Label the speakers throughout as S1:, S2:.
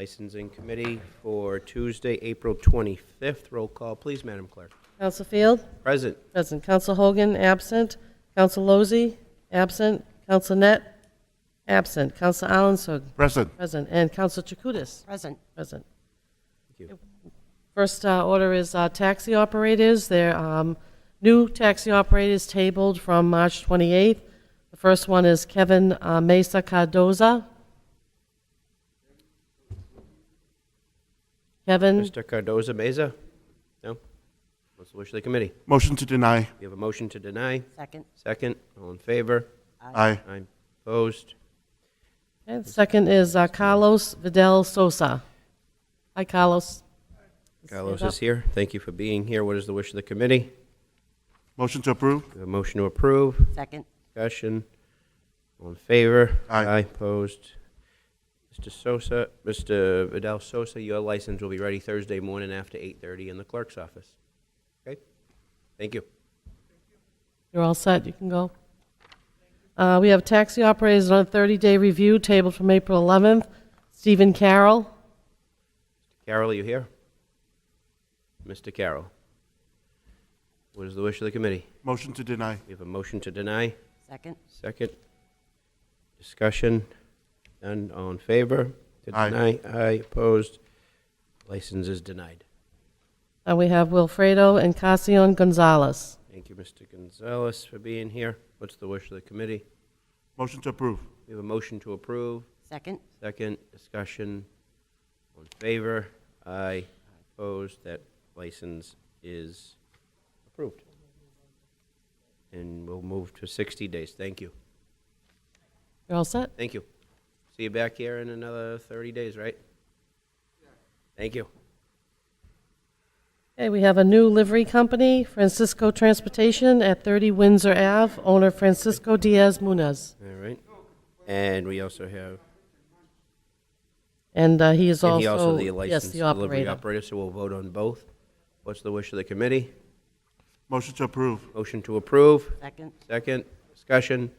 S1: Licensing Committee for Tuesday, April 25th. Roll call, please, Madam Clerk.
S2: Counsel Field?
S1: Present.
S2: Present. Counsel Hogan, absent. Counsel Lozey, absent. Counsel Net, absent. Counsel Allensug,
S3: Present.
S2: present. And Counsel Chakutis?
S4: Present.
S2: Present.
S1: Thank you.
S2: First order is taxi operators. They're new taxi operators tabled from March 28th. The first one is Kevin Mesa Cardoza. Kevin,
S1: Mr. Cardoza Meza? No? What's the wish of the committee?
S3: Motion to deny.
S1: We have a motion to deny.
S4: Second.
S1: Second. All in favor?
S3: Aye.
S1: Aye. Opposed?
S2: and second is Carlos Vidal Sosa. Hi, Carlos.
S1: Carlos
S2: Stand
S1: is here. Thank you for being here. What is the wish of the committee?
S3: Motion to approve.
S1: We have a motion to approve.
S4: Second.
S1: Discussion. All in favor?
S3: Aye.
S1: Opposed? Mr. Vidal Sosa, your license will be ready Thursday morning after 8:30 in the clerk's office. Okay? Thank you.
S2: You're all set. You can go. We have taxi operators on a 30-day review tabled from April 11th. Stephen Carroll.
S1: Carol, are you here? Mr. Carroll. What is the wish of the committee?
S3: Motion to deny.
S1: We have a motion to deny.
S4: Second.
S1: Second. Discussion. None. All in favor? To
S3: Aye.
S1: deny. Aye. Opposed? License is denied.
S2: We have Wilfredo and Casion Gonzalez.
S1: Thank you, Mr. Gonzalez, for being here. What's the wish of the committee?
S3: Motion to approve.
S1: We have a motion to approve.
S4: Second.
S1: Second. Discussion. All in favor? Aye. Opposed? That license is approved. And we'll move to 60 days. Thank you.
S2: You're all set?
S1: Thank you. See you back here in another 30 days, right? Thank you.
S2: Okay, we have a new livery company, Francisco Transportation at 30 Windsor Ave, owner Francisco Diaz Munez.
S1: All right. And we also have,
S2: And he is
S1: and he
S2: also,
S1: also the
S2: yes,
S1: licensed
S2: the
S1: delivery
S2: operator.
S1: operator, so we'll vote on both. What's the wish of the committee?
S3: Motion to approve.
S1: Motion to approve.
S4: Second.
S1: Second. Discussion.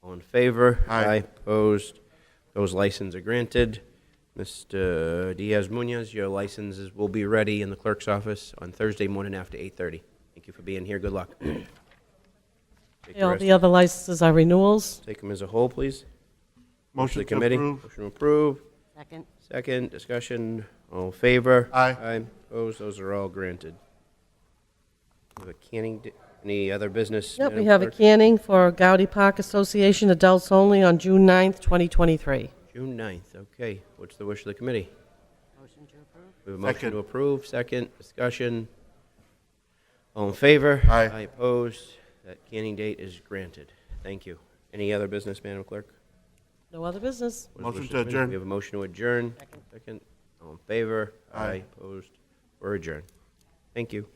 S1: All in favor?
S3: Aye.
S1: Opposed? Those licenses are granted. Mr. Diaz-Munoz, your licenses will be ready in the clerk's office on Thursday morning after 8:30. Thank you for being here. Good luck. Take the
S2: All
S1: rest.
S2: the other licenses are renewals.
S1: Take them as a whole, please.
S3: Motion
S1: The
S3: to
S1: committee.
S3: approve.
S1: Motion to approve.
S4: Second.
S1: Second. Discussion. All in favor?
S3: Aye.
S1: Aye. Opposed? Those are all granted. We have a canning, any other business?
S2: Yep, we
S1: Madam
S2: have a
S1: Clerk?
S2: canning for Gowdy Park Association, adults only, on June 9th, 2023.
S1: June 9th. Okay. What's the wish of the committee?
S4: Motion to approve.
S1: We have a motion
S3: Second.
S1: to approve. Second. Discussion. All in favor?
S3: Aye.
S1: Opposed? That canning date is granted. Thank you. Any other business, Madam Clerk?
S2: No other business.
S1: What is the
S3: Motion
S1: wish
S3: to
S1: of the committee?
S3: adjourn.
S1: We have a motion to adjourn. Second. All in favor?
S3: Aye.
S1: Opposed? We're adjourned. Thank you.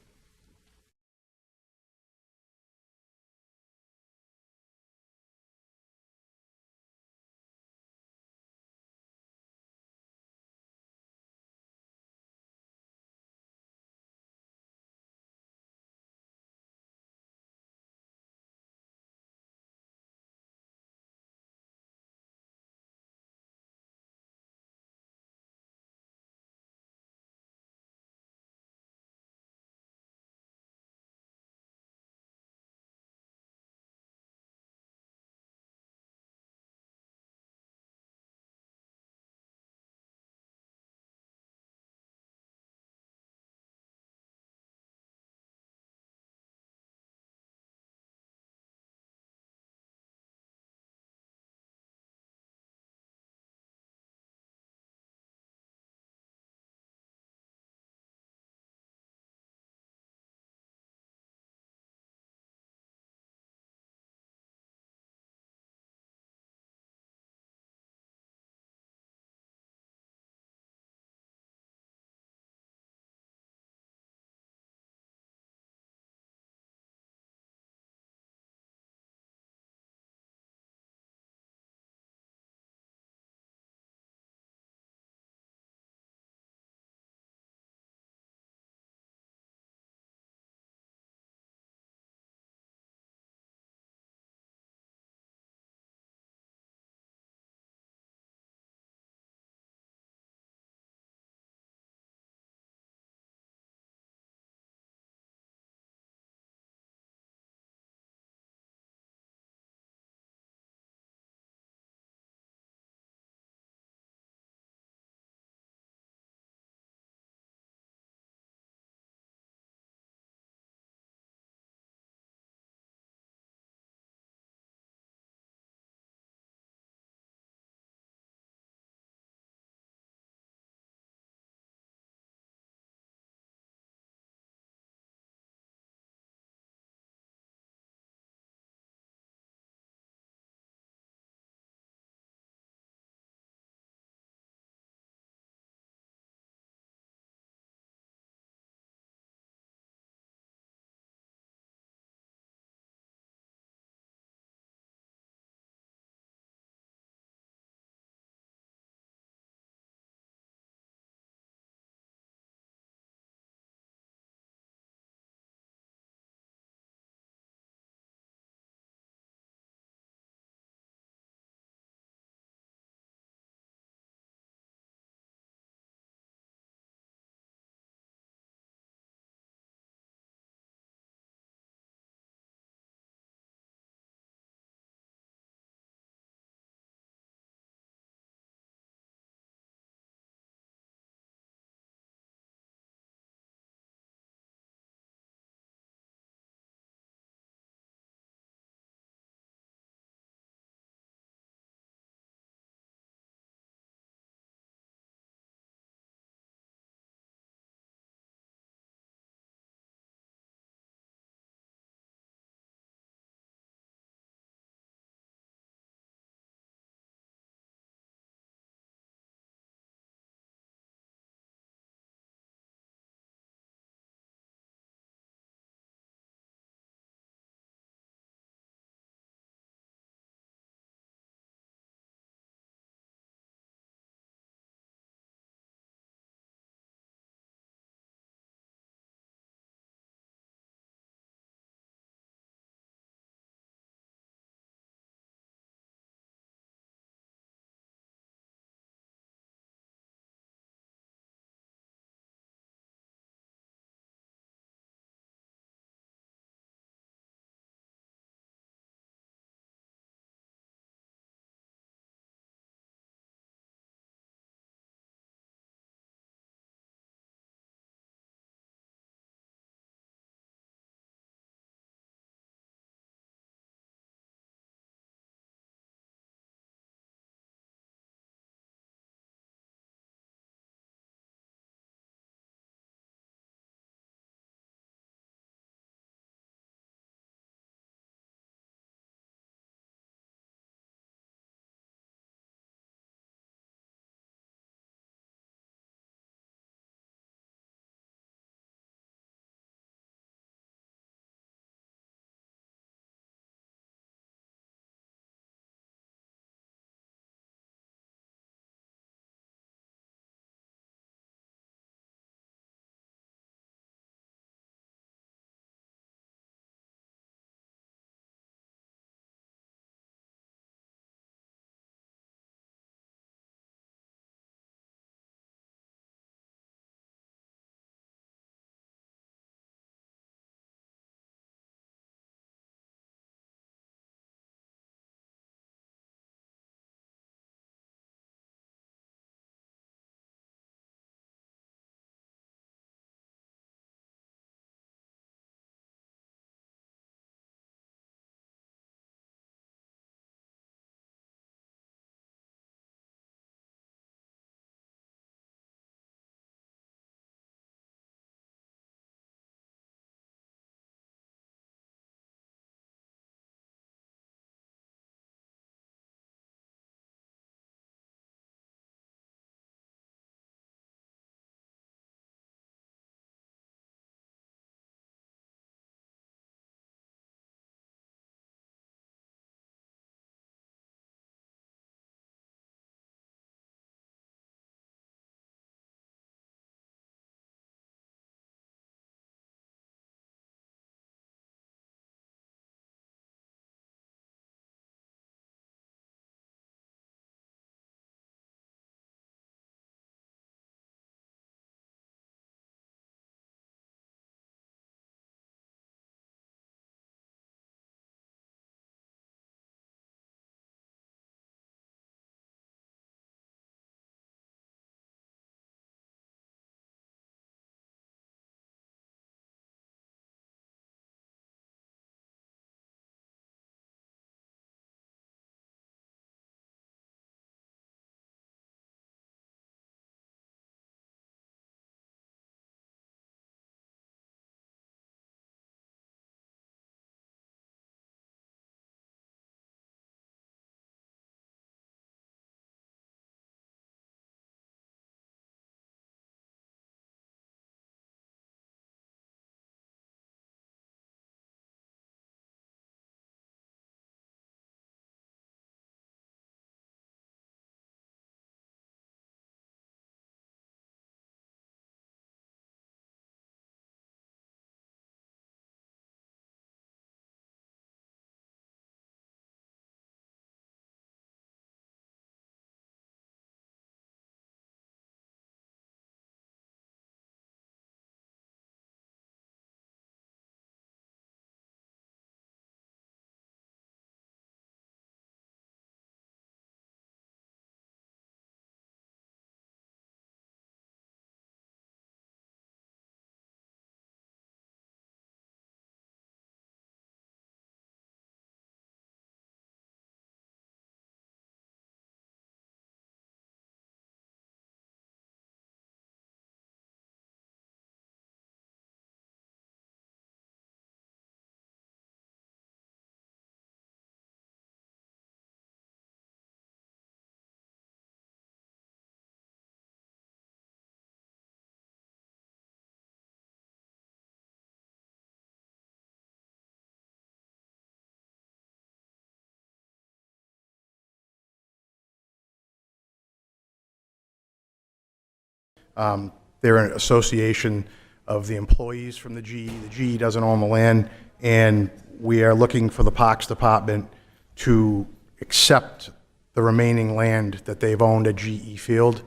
S4: They're an association of the employees from the GE. The GE doesn't own the land, and we are looking for the Parks Department to accept the remaining land that they've owned at GE Field.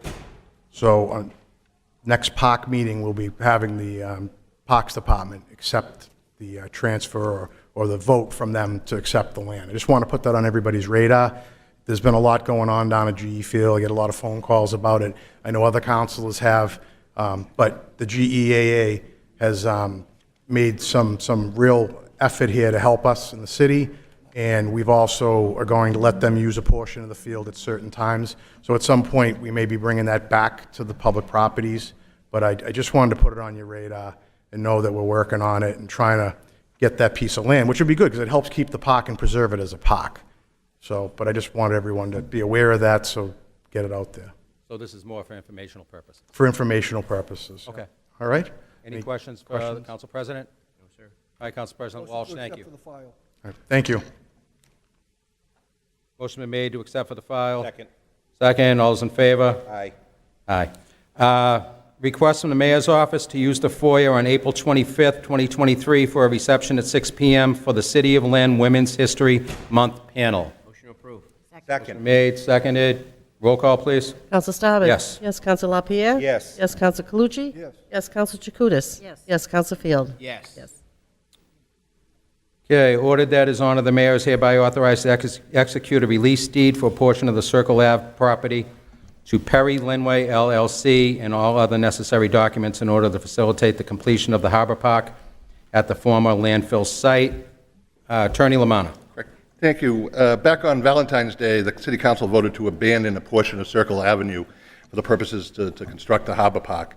S4: So on next park meeting, we'll be having the Parks Department accept the transfer or the vote from them to accept the land. I just want to put that on everybody's radar. There's been a lot going on down at GE Field. I get a lot of phone calls about it. I know other councilors have, but the GEAA has made some real effort here to help us in the city, and we've also are going to let them use a portion of the field at certain times. So at some point, we may be bringing that back to the public properties, but I just wanted to put it on your radar and know that we're working on it and trying to get that piece of land, which would be good because it helps keep the park and preserve it as a park. So, but I just wanted everyone to be aware of that, so get it out there.
S5: So this is more for informational purposes?
S4: For informational purposes.
S5: Okay.
S4: All right?
S5: Any questions for the Council President?
S1: No, sir.
S5: All right, Council President Walsh, thank you.
S4: All right, thank you.
S5: Motion been made to accept for the file.
S1: Second.
S5: Second, all those in favor?
S1: Aye.
S5: Aye. Request from the Mayor's Office to use the foyer on April 25th, 2023 for a reception at 6 p.m. for the City of Lynn Women's History Month panel.
S1: Motion approved.
S5: Motion made, seconded. Roll call, please.
S2: Counsel Staben?
S5: Yes.
S2: Yes, Counsel LaPierre?
S1: Yes.
S2: Yes, Counsel Calucci?
S3: Yes.
S2: Yes, Counsel Chakutis?
S6: Yes.
S2: Yes, Counsel Field?
S1: Yes.
S2: Yes.
S5: Okay, ordered that is on of the mayor is hereby authorized to execute a release deed for a portion of the Circle Ave property to Perry Linway LLC and all other necessary documents in order to facilitate the completion of the Harbor Park at the former landfill site. Attorney Lamanna.
S7: Correct. Thank you. Back on Valentine's Day, the City Council voted to abandon a portion of Circle Avenue for the purposes to construct the Harbor Park.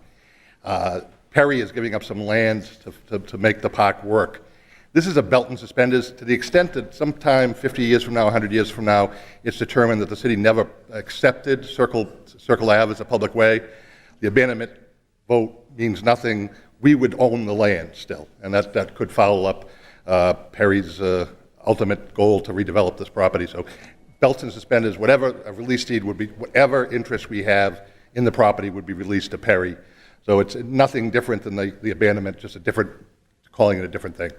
S7: Perry is giving up some land to make the park work. This is a belt and suspenders to the extent that sometime 50 years from now, 100 years from now, it's determined that the city never accepted Circle Ave as a public way. The abandonment vote means nothing. We would own the land still, and that could foul up Perry's ultimate goal to redevelop this property. So belts and suspenders, whatever a release deed would be, whatever interest we have in the property would be released to Perry. So it's nothing different than the abandonment, just calling it a different thing.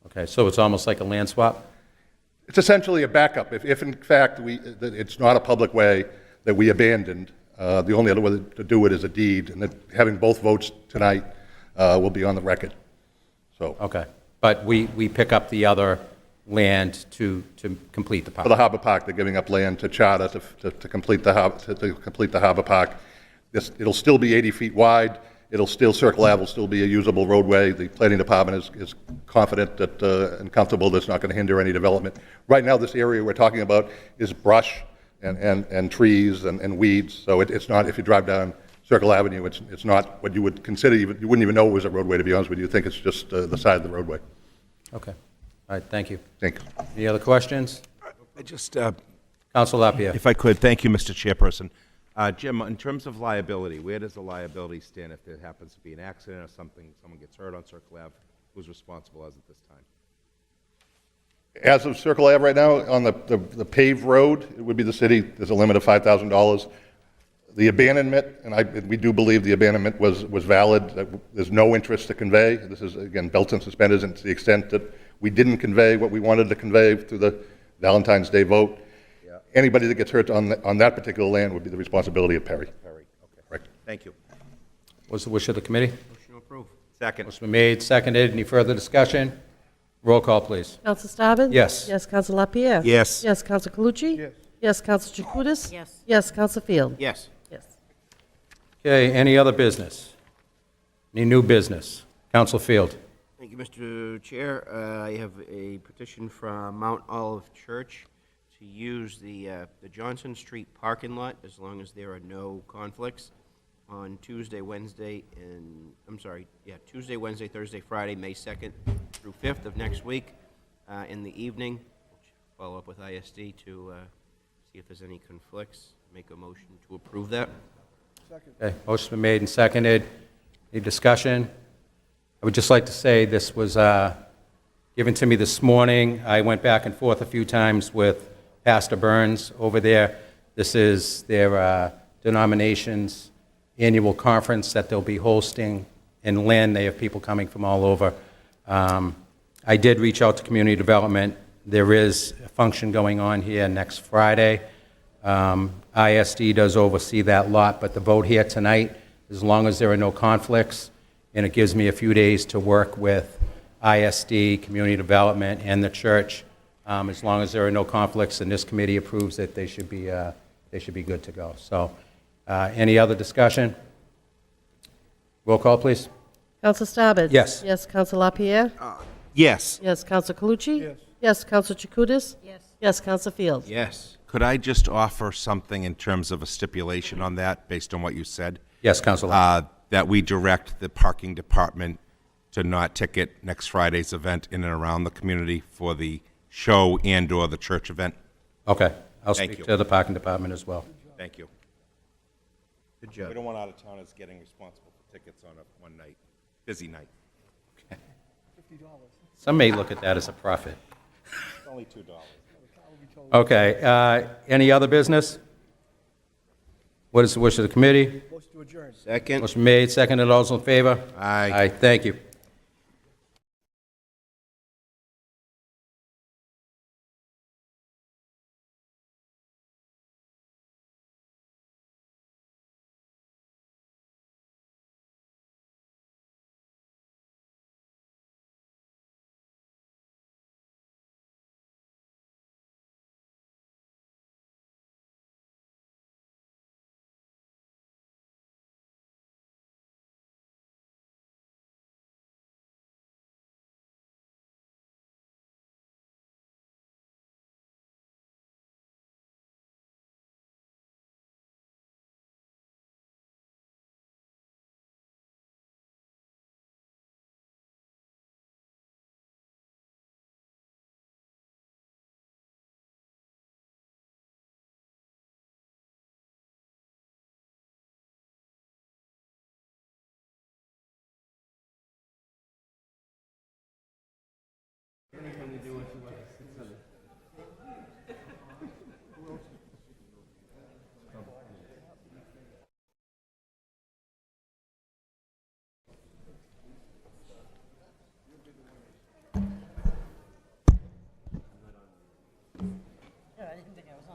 S5: Okay, so it's almost like a land swap?
S7: It's essentially a backup. If in fact that it's not a public way that we abandoned, the only other way to do it is a deed, and that having both votes tonight will be on the record. So
S5: Okay, but we pick up the other land to complete the park?
S7: for the Harbor Park, they're giving up land to Charter to complete the Harbor Park. It'll still be 80 feet wide. Circle Ave will still be a usable roadway. The planning department is confident that and comfortable that it's not going to hinder any development. Right now, this area we're talking about is brush and trees and weeds. So it's not, if you drive down Circle Avenue, it's not what you would consider, you wouldn't even know it was a roadway, to be honest with you. You think it's just the side of the roadway.
S5: Okay, all right, thank you.
S7: Thank you.
S5: Any other questions?
S8: I just,
S5: Council LaPierre.
S8: if I could, thank you, Mr. Chairperson. Jim, in terms of liability, where does the liability stand if there happens to be an accident or something, someone gets hurt on Circle Ave? Who's responsible as of this time?
S7: As of Circle Ave right now, on the paved road, it would be the city. There's a limit of $5,000. The abandonment, and we do believe the abandonment was valid. There's no interest to convey. This is, again, belts and suspenders, and to the extent that we didn't convey what we wanted to convey through the Valentine's Day vote, anybody that gets hurt on that particular land would be the responsibility of Perry.
S8: Perry, okay.
S7: Right.
S8: Thank you.
S5: What's the wish of the committee?
S1: Motion approved.
S8: Second.
S5: Motion been made, seconded. Any further discussion? Roll call, please.
S2: Counsel Staben?
S5: Yes.
S2: Yes, Counsel LaPierre?
S8: Yes.
S2: Yes, Counsel Calucci?
S3: Yes.
S2: Yes, Counsel Chakutis?
S6: Yes.
S2: Yes, Counsel Field?
S1: Yes.
S2: Yes.
S5: Okay, any other business? Any new business? Council Field.
S1: Thank you, Mr. Chair. I have a petition from Mount Olive Church to use the Johnson Street parking lot as long as there are no conflicts on Tuesday, Wednesday, Thursday, Friday, May 2nd through 5th of next week in the evening. Follow up with ISD to see if there's any conflicts. Make a motion to approve that.
S5: Okay, motion's been made and seconded. Any discussion? I would just like to say this was given to me this morning. I went back and forth a few times with Pastor Burns over there. This is their denominations annual conference that they'll be hosting in Lynn. They have people coming from all over. I did reach out to community development. There is a function going on here next Friday. ISD does oversee that lot, but the vote here tonight, as long as there are no conflicts, and it gives me a few days to work with ISD, community development, and the church, as long as there are no conflicts and this committee approves it, they should be good to go. So, any other discussion? Roll call, please.
S2: Counsel Staben?
S5: Yes.
S2: Yes, Counsel LaPierre?
S8: Yes.
S2: Yes, Counsel Calucci? Yes. Yes, Counsel Chakutis? Yes. Yes, Counsel Field?
S1: Yes.
S8: Could I just offer something in terms of a stipulation on that, based on what you said?
S5: Yes, Counsel.
S8: That we direct the parking department to not ticket next Friday's event in and around the community for the show and/or the church event.
S5: Okay, I'll
S8: Thank
S5: speak
S8: you.
S5: to the parking department as well.
S8: Thank you.
S1: Good
S8: We
S1: job.
S8: don't want out-of-towners getting responsible for tickets on a one night, busy night.
S5: Some may look at that as a profit.
S8: It's only $2.
S5: Okay, any other business? What is the wish of the committee?
S1: Second.
S5: Motion made, seconded, all those in favor?
S8: Aye.
S5: Aye, thank you.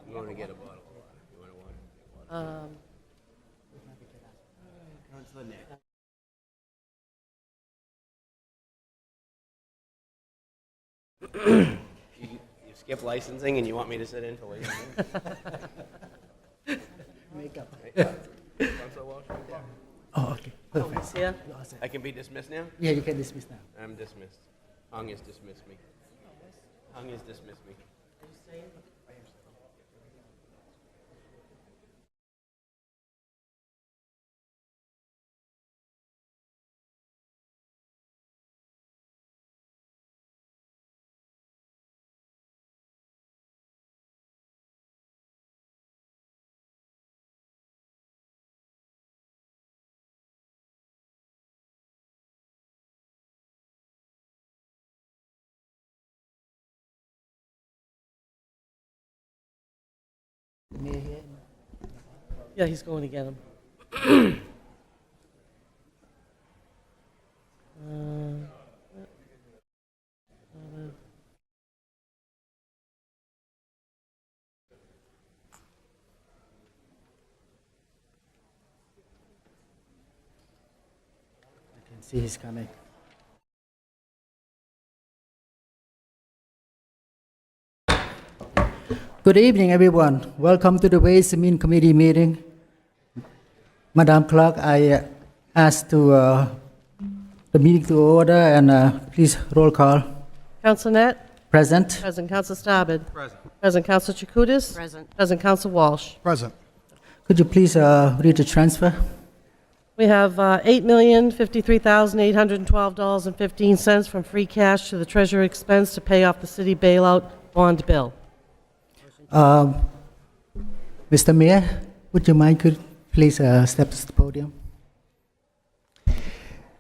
S1: You want to get a bottle of water? You want a water? Councilor Net. You skip licensing and you want me to sit in for licensing?
S6: Makeup.
S1: Councilor Walsh, right there.
S6: Oh, okay. Perfect.
S2: Yeah?
S1: I can be dismissed now?
S6: Yeah, you can dismiss now.
S1: I'm dismissed. Hung has dismissed me. Hung has dismissed me.
S6: Mayor here.
S2: Yeah, he's going to get him.
S6: I can see he's coming. Good evening, everyone. Welcome to the Ways and Means Committee meeting. Madam Clerk, I ask the meeting to order and please roll call.
S2: Counsel Net?
S6: Present.
S2: Present Counsel Staben? Present. Present Counsel Chakutis? Present. Present Counsel Walsh?
S4: Present.
S6: Could you please read the transfer?
S2: We have $8,053,812.15 from free cash to the treasurer expense to pay off the city bailout bond bill.
S6: Mr. Mayor, would you mind could please step to the podium?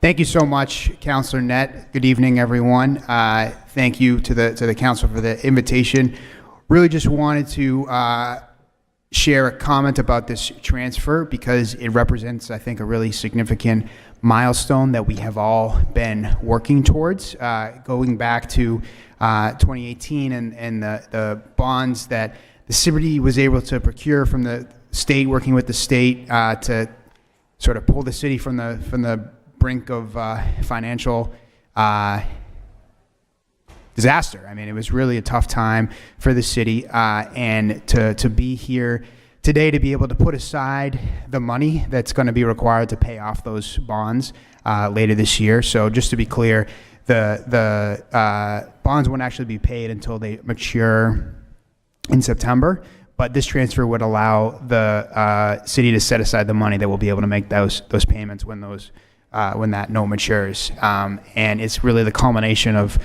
S9: Thank you so much, Councilor Net. Good evening, everyone. Thank you to the council for the invitation. Really just wanted to share a comment about this transfer because it represents, I think, a really significant milestone that we have all been working towards, going back to 2018 and the bonds that the city was able to procure from the state, working with the state to sort of pull the city from the brink of financial disaster. I mean, it was really a tough time for the city, and to be here today to be able to put aside the money that's going to be required to pay off those bonds later this year. So just to be clear, the bonds won't actually be paid until they mature in September, but this transfer would allow the city to set aside the money that will be able to make those payments when that note matures. And it's really the culmination of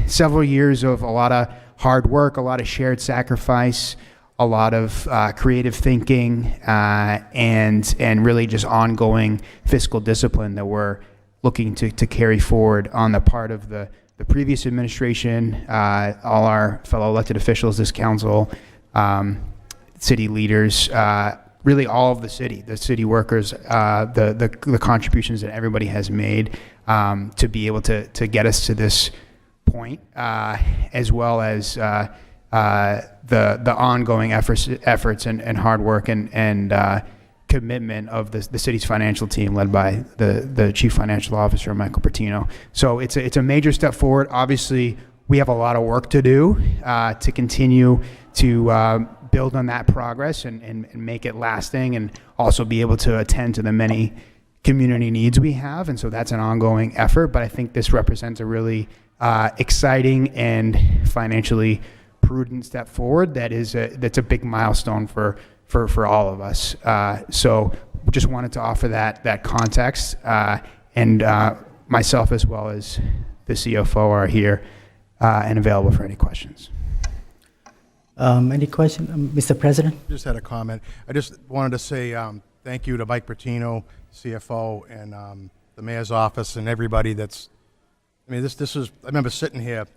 S9: several years of a lot of hard work, a lot of shared sacrifice, a lot of creative thinking, and really just ongoing fiscal discipline that we're looking to carry forward on the part of the previous administration, all our fellow elected officials, this council, city leaders, really all of the city workers, the contributions that everybody has made to be able to get us to this point, as well as the ongoing efforts and hard work and commitment of the city's financial team led by the chief financial officer, Michael Bertino. So it's a major step forward. Obviously, we have a lot of work to do to continue to build on that progress and make it lasting, and also be able to attend to the many community needs we have. And so that's an ongoing effort, but I think this represents a really exciting and financially prudent step forward that's a big milestone for all of us. So just wanted to offer that context, and myself as well as the CFO are here and available for any questions.
S6: Any question, Mr. President?
S4: Just had a comment. I just wanted to say thank you to Mike Bertino, CFO, and the mayor's office, and everybody that's, I mean, this is, I remember sitting here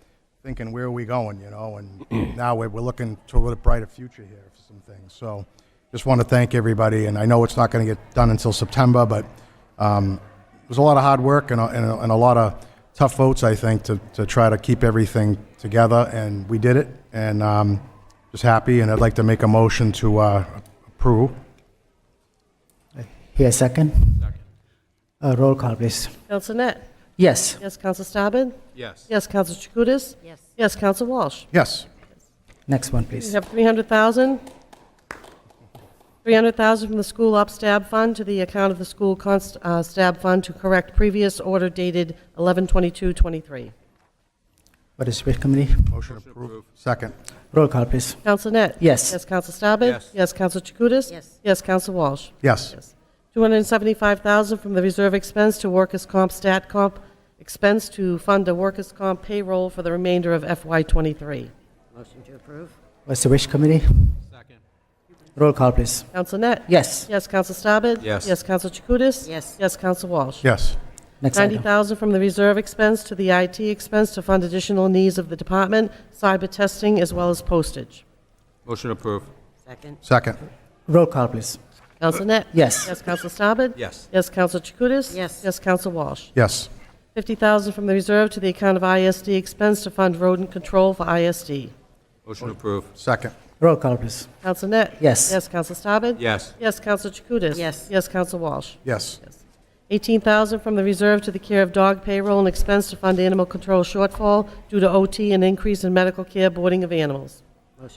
S4: thinking, where are we going, you know, and now we're looking to a little brighter future here for some things. So just want to thank everybody, and I know it's not going to get done until September, but it was a lot of hard work and a lot of tough votes, I think, to try to keep everything together, and we did it, and just happy, and I'd like to make a motion to approve.
S6: Here, second. Roll call, please.
S2: Counsel Net?
S6: Yes.
S2: Yes, Counsel Staben?
S5: Yes.
S2: Yes, Counsel Chakutis?
S10: Yes.
S2: Yes, Counsel Walsh?
S4: Yes.
S6: Next one,
S2: We
S6: please.
S2: have $300,000. $300,000 from the school op stab fund to the account of the school stab fund to correct previous order dated 11/22/23.
S6: What is which committee?
S4: Motion approved. Second.
S6: Roll call, please.
S2: Counsel Net?
S6: Yes.
S2: Yes, Counsel Staben?
S5: Yes.
S2: Yes, Counsel Chakutis?
S10: Yes.
S2: Yes, Counsel Walsh?
S4: Yes.
S2: $275,000 from the reserve expense to workers' comp stat comp expense to fund a workers' comp payroll for the remainder of FY23.
S10: Motion to approve?
S6: What's the which committee?
S5: Second.
S6: Roll call, please.
S2: Counsel Net?
S6: Yes.
S2: Yes, Counsel Staben?
S5: Yes.
S2: Yes, Counsel Chakutis?
S10: Yes.
S2: Yes, Counsel Walsh?
S4: Yes.
S6: Next item.
S2: $90,000 from the reserve expense to the IT expense to fund additional needs of the department, cyber testing, as well as postage.
S5: Motion approved.
S10: Second?
S4: Second.
S6: Roll call, please.
S2: Counsel Net?
S6: Yes.
S2: Yes, Counsel Staben?
S5: Yes.
S2: Yes, Counsel Chakutis?
S10: Yes.
S2: Yes, Counsel Walsh?
S4: Yes.
S2: $50,000 from the reserve to the account of ISD expense to fund rodent control for ISD.
S5: Motion approved.
S4: Second.
S6: Roll call, please.
S2: Counsel Net?
S6: Yes.
S2: Yes, Counsel Staben?
S5: Yes.
S2: Yes, Counsel Chakutis?
S10: Yes.
S2: Yes, Counsel Walsh?
S4: Yes.
S2: $18,000 from the reserve to the care of dog payroll and expense to fund animal control shortfall due to OT and increase in medical care boarding of animals.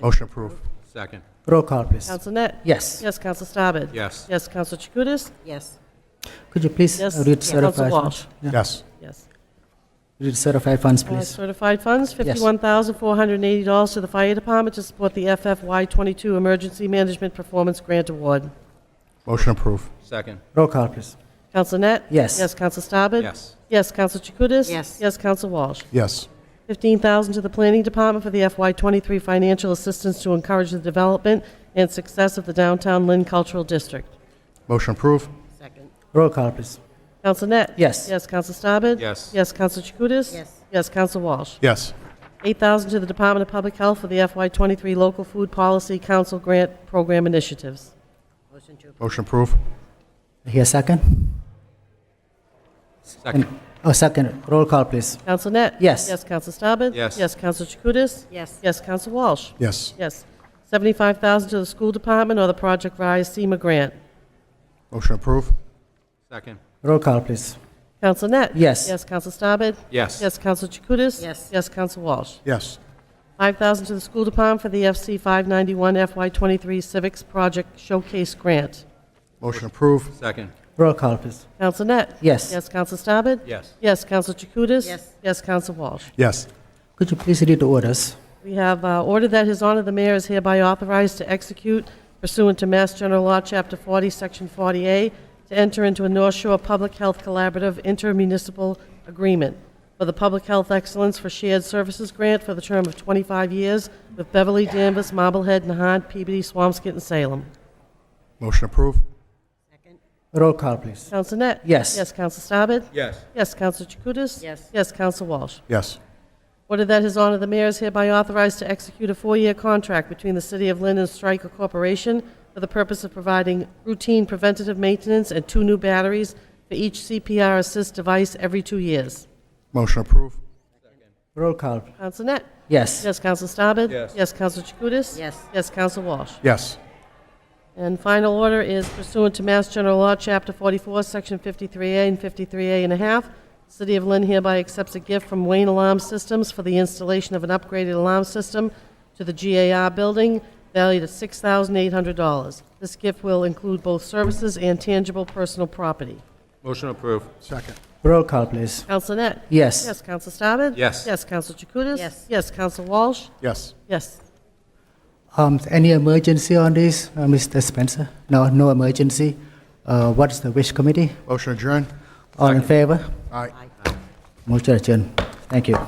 S4: Motion approved.
S5: Second.
S6: Roll call, please.
S2: Counsel Net?
S6: Yes.
S2: Yes, Counsel Staben?
S5: Yes.
S2: Yes, Counsel Chakutis?
S10: Yes.
S6: Could you please
S2: Yes.
S6: read
S2: Yeah.
S6: certified
S2: Counsel
S6: funds? Yeah.
S4: Yes.
S2: Yes.
S6: Read certified funds, please.
S2: Certified funds,
S6: Yes.
S2: $51,480 to the Fire Department to support the FFY22 Emergency Management Performance Grant Award.
S4: Motion approved.
S5: Second.
S6: Roll call, please.
S2: Counsel Net?
S6: Yes.
S2: Yes, Counsel Staben?
S5: Yes.
S2: Yes, Counsel Chakutis?
S10: Yes.
S2: Yes, Counsel Walsh?
S4: Yes.
S2: $15,000 to the Planning Department for the FY23 financial assistance to encourage the development and success of the downtown Lynn Cultural District.
S4: Motion approved.
S10: Second?
S6: Roll call, please.
S2: Counsel Net?
S6: Yes.
S2: Yes, Counsel Staben?
S5: Yes.
S2: Yes, Counsel Chakutis?
S10: Yes.
S2: Yes, Counsel Walsh?
S4: Yes.
S2: $8,000 to the Department of Public Health for the FY23 Local Food Policy Council Grant Program Initiatives.
S10: Motion to approve.
S4: Motion approved.
S6: Here, second?
S5: Second.
S6: Oh, second. Roll call, please.
S2: Counsel Net?
S6: Yes.
S2: Yes, Counsel Staben?
S5: Yes.
S2: Yes, Counsel Chakutis?
S10: Yes.
S2: Yes, Counsel Walsh?
S4: Yes.
S2: Yes. $75,000 to the School Department or the Project Rise SEMA Grant.
S4: Motion approved.
S5: Second.
S6: Roll call, please.
S2: Counsel Net?
S6: Yes.
S2: Yes, Counsel Staben?
S5: Yes.
S2: Yes, Counsel Chakutis?
S10: Yes.
S2: Yes, Counsel Walsh?
S4: Yes.
S2: $5,000 to the School Department for the FC 591 FY23 Civics Project Showcase Grant.
S4: Motion approved.
S5: Second.
S6: Roll call, please.
S2: Counsel Net?
S6: Yes.
S2: Yes, Counsel Staben?
S5: Yes.
S2: Yes, Counsel Chakutis?
S10: Yes.
S2: Yes, Counsel Walsh?
S4: Yes.
S6: Could you please read the orders?
S2: We have ordered that His Honor the Mayor is hereby authorized to execute pursuant to Mass General Law, Chapter 40, Section 40A, to enter into a North Shore Public Health Collaborative intermunicipal agreement for the Public Health Excellence for Shared Services Grant for the term of 25 years with Beverly, Danvers, Marblehead, Nahant, Peabody, Swampscott, and Salem.
S4: Motion approved.
S10: Second.
S6: Roll call, please.
S2: Counsel Net?
S6: Yes.
S2: Yes, Counsel Staben?
S5: Yes.
S2: Yes, Counsel Chakutis?
S10: Yes.
S2: Yes, Counsel Walsh?
S4: Yes.
S2: Ordered that His Honor the Mayor is hereby authorized to execute a 4-year contract between the City of Lynn and Stryker Corporation for the purpose of providing routine preventative maintenance and 2 new batteries for each CPR assist device every 2 years.
S4: Motion approved.
S6: Roll call.
S2: Counsel Net?
S6: Yes.
S2: Yes, Counsel Staben?
S5: Yes.
S2: Yes, Counsel Chakutis?
S10: Yes.
S2: Yes, Counsel Walsh?
S4: Yes.
S2: And final order is pursuant to Mass General Law, Chapter 44, Section 53A and 53A and a half. The City of Lynn hereby accepts a gift from Wayne Alarm Systems for the installation of an upgraded alarm system to the GAR building valued at $6,800. This gift will include both services and tangible personal property.
S5: Motion approved.
S4: Second.
S6: Roll call, please.
S2: Counsel Net?
S6: Yes.
S2: Yes, Counsel Staben?
S5: Yes.
S2: Yes, Counsel Chakutis?
S10: Yes.
S2: Yes, Counsel Walsh?
S4: Yes.
S2: Yes.
S6: Any emergency on this, Mr. Spencer? No, no emergency. What's the wish committee?
S4: Motion adjourned.
S6: All in favor?
S4: Aye.
S6: Motion adjourned. Thank you.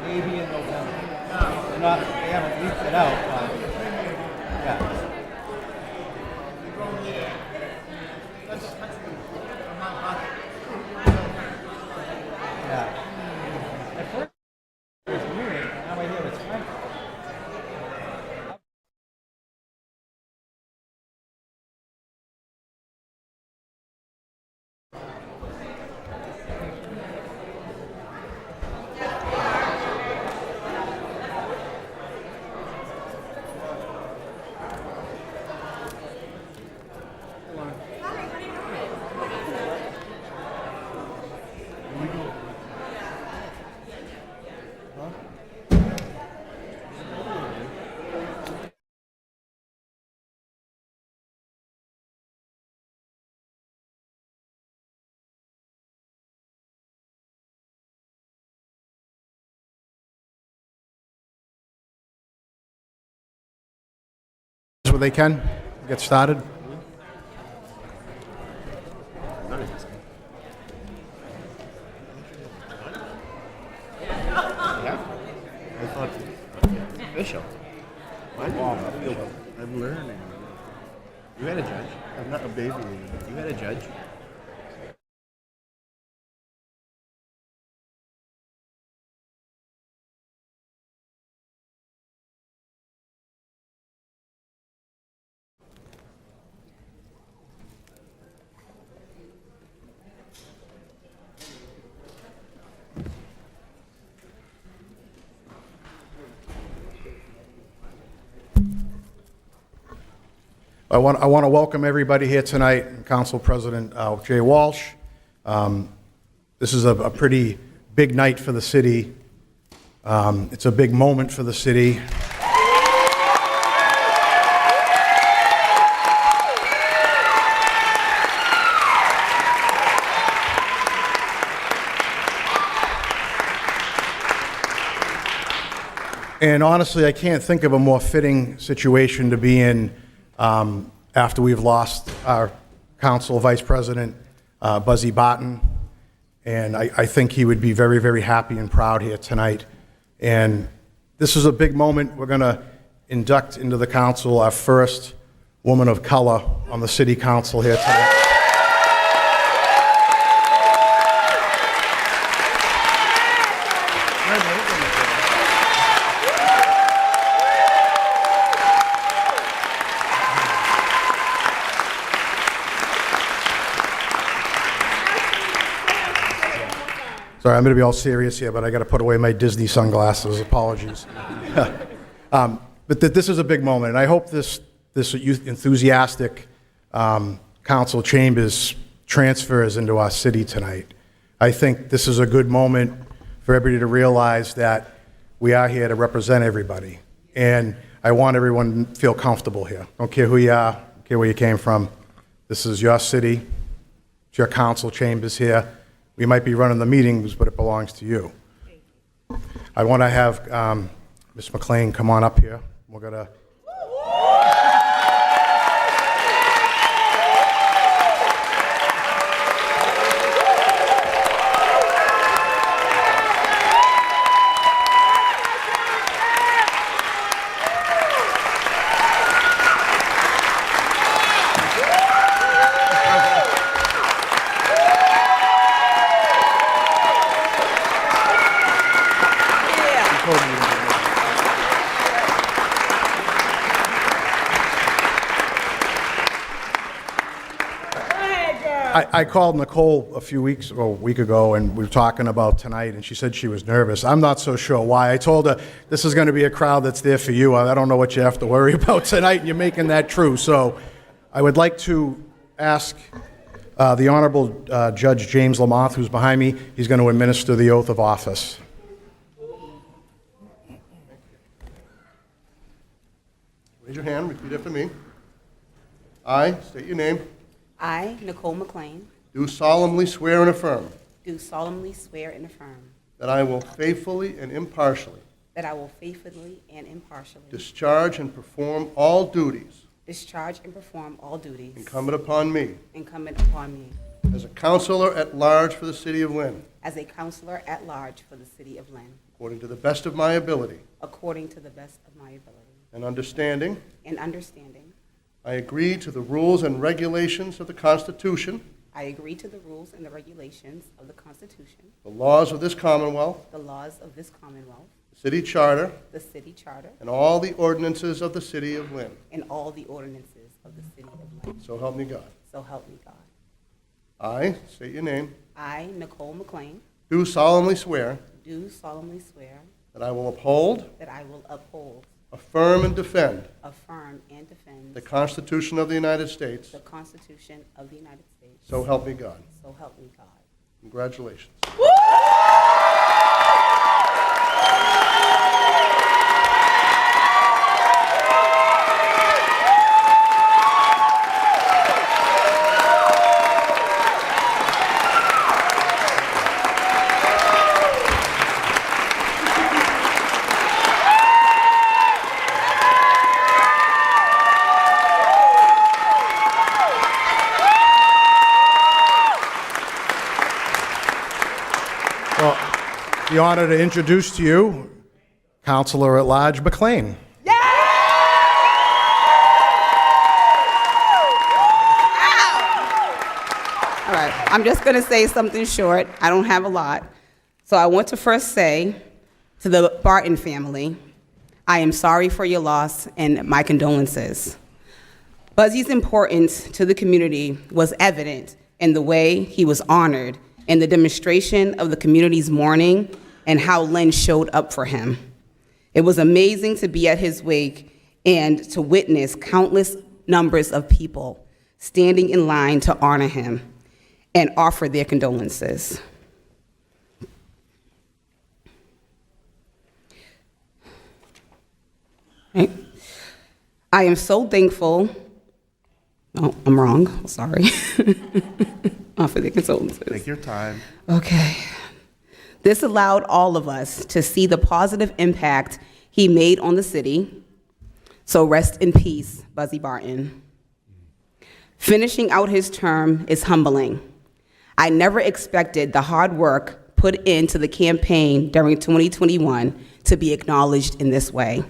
S11: Maybe in November. They haven't leaked it out, but yeah. Yeah. At first it was moving, and now I hear it's fine.
S4: Where they can get started.
S3: I thought official. I'm learning.
S1: You had a judge.
S3: I'm not a baby.
S1: You had a judge.
S4: I want to welcome everybody here tonight, Council President Jay Walsh. This is a pretty big night for the city. It's a big moment for the city. And honestly, I can't think of a more fitting situation to be in after we've lost our Council Vice President, Buzzy Barton. And I think he would be very, very happy and proud here tonight. And this is a big moment. We're going to induct into the council our first woman of color on the city council here tonight. Sorry, I'm going to be all serious here, but I got to put away my Disney sunglasses. Apologies. But this is a big moment, and I hope this enthusiastic council chambers transfers into our city tonight. I think this is a good moment for everybody to realize that we are here to represent everybody, and I want everyone to feel comfortable here. Don't care who you are, don't care where you came from. This is your city. It's your council chambers here. We might be running the meetings, but it belongs to you. I want to have Ms. McClain come on up here. We're going to... I called Nicole a week ago, and we were talking about tonight, and she said she was nervous. I'm not so sure why. I told her, this is going to be a crowd that's there for you. I don't know what you have to worry about tonight, and you're making that true. So I would like to ask the Honorable Judge James Lamoth, who's behind me, he's going to administer the oath of office.
S3: Raise your hand, repeat after me. I state your name.
S12: I, Nicole McClain,
S3: Do solemnly swear and affirm
S12: do solemnly swear and affirm
S3: that I will faithfully and impartially
S12: that I will faithfully and impartially
S3: discharge and perform all duties
S12: discharge and perform all duties
S3: incumbent upon me
S12: incumbent upon me
S3: as a counselor at large for the city of Lynn,
S12: as a counselor at large for the city of Lynn,
S3: according to the best of my ability
S12: according to the best of my ability
S3: and understanding.
S12: and understanding.
S3: I agree to the rules and regulations of the Constitution,
S12: I agree to the rules and the regulations of the Constitution,
S3: the laws of this Commonwealth,
S12: the laws of this Commonwealth,
S3: the city charter,
S12: the city charter,
S3: and all the ordinances of the city of Lynn.
S12: and all the ordinances of the city of Lynn.
S3: So help me God.
S12: So help me God.
S3: I state your name.
S12: I, Nicole McClain,
S3: Do solemnly swear
S12: do solemnly swear
S3: that I will uphold,
S12: that I will uphold,
S3: affirm, and defend
S12: affirm, and defend
S3: the Constitution of the United States.
S12: the Constitution of the United States.
S3: So help me God.
S12: So help me God.
S3: Congratulations.
S4: Well, the honor to introduce to you Councilor at Large McClain.
S12: All right, I'm just going to say something short. I don't have a lot. So I want to first say to the Barton family, I am sorry for your loss and my condolences. Buzzy's importance to the community was evident in the way he was honored in the demonstration of the community's mourning and how Lynn showed up for him. It was amazing to be at his wake and to witness countless numbers of people standing in line to honor him and offer their condolences. Right. I am so thankful. Oh, I'm wrong. Sorry. Offer their condolences.
S3: Take your time.
S12: Okay. This allowed all of us to see the positive impact he made on the city. So rest in peace, Buzzy Barton. Finishing out his term is humbling. I never expected the hard work put into the campaign during 2021 to be acknowledged in this way.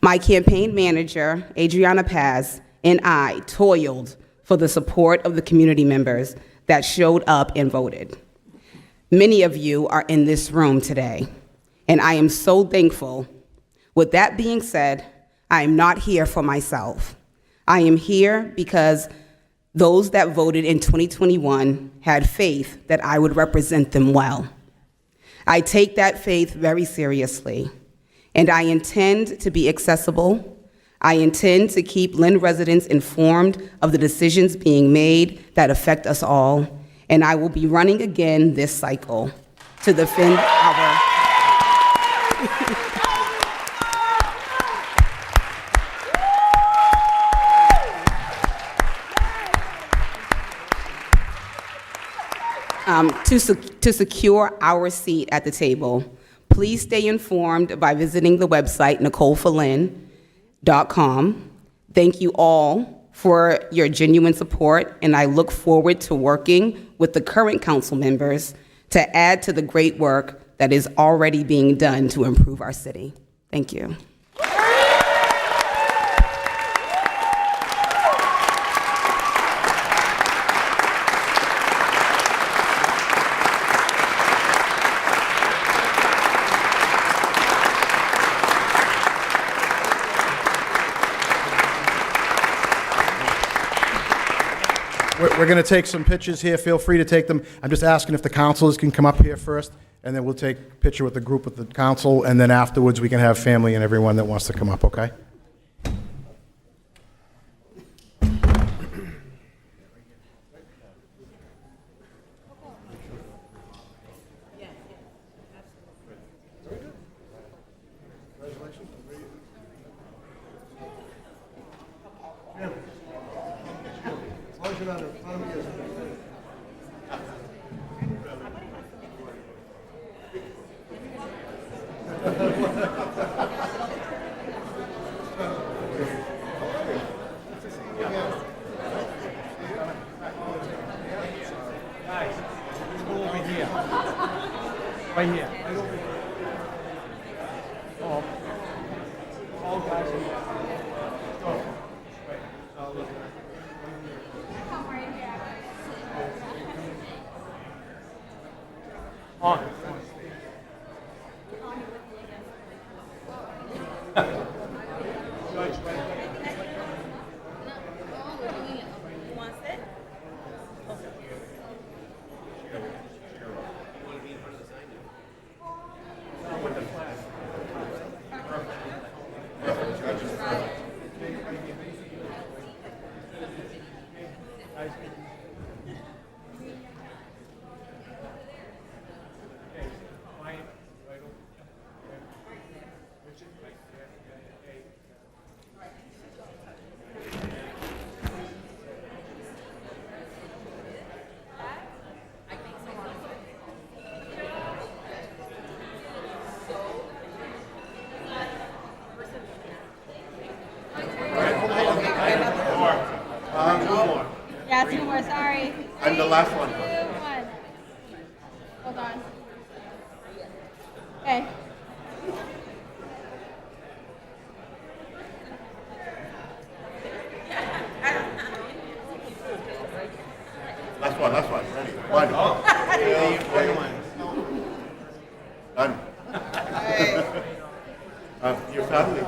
S12: My campaign manager, Adriana Paz, and I toiled for the support of the community members that showed up and voted. Many of you are in this room today, and I am so thankful. With that being said, I am not here for myself. I am here because those that voted in 2021 had faith that I would represent them well. I take that faith very seriously, and I intend to be accessible. I intend to keep Lynn residents informed of the decisions being made that affect us all, and I will be running again this cycle to defend our... to secure our seat at the table. Please stay informed by visiting the website nicoleforlynn.com. Thank you all for your genuine support, and I look forward to working with the current council members to add to the great work that is already being done to improve our city. Thank you.
S4: we're going to take some pictures here. Feel free to take them. I'm just asking if the councilors can come up here first, and then we'll take a picture with the group with the council, and then afterwards we can have family and everyone that wants to come up, okay?
S3: As long as you're not in front of me, it's
S11: Guys, let's go over here. Right here. Oh. All guys in there. Go. Right. On.
S13: Yeah, two more, sorry.
S3: I'm the last one.
S13: 2, 1. Hold on. Okay.
S3: Last one. Ready? One. Done. Your family.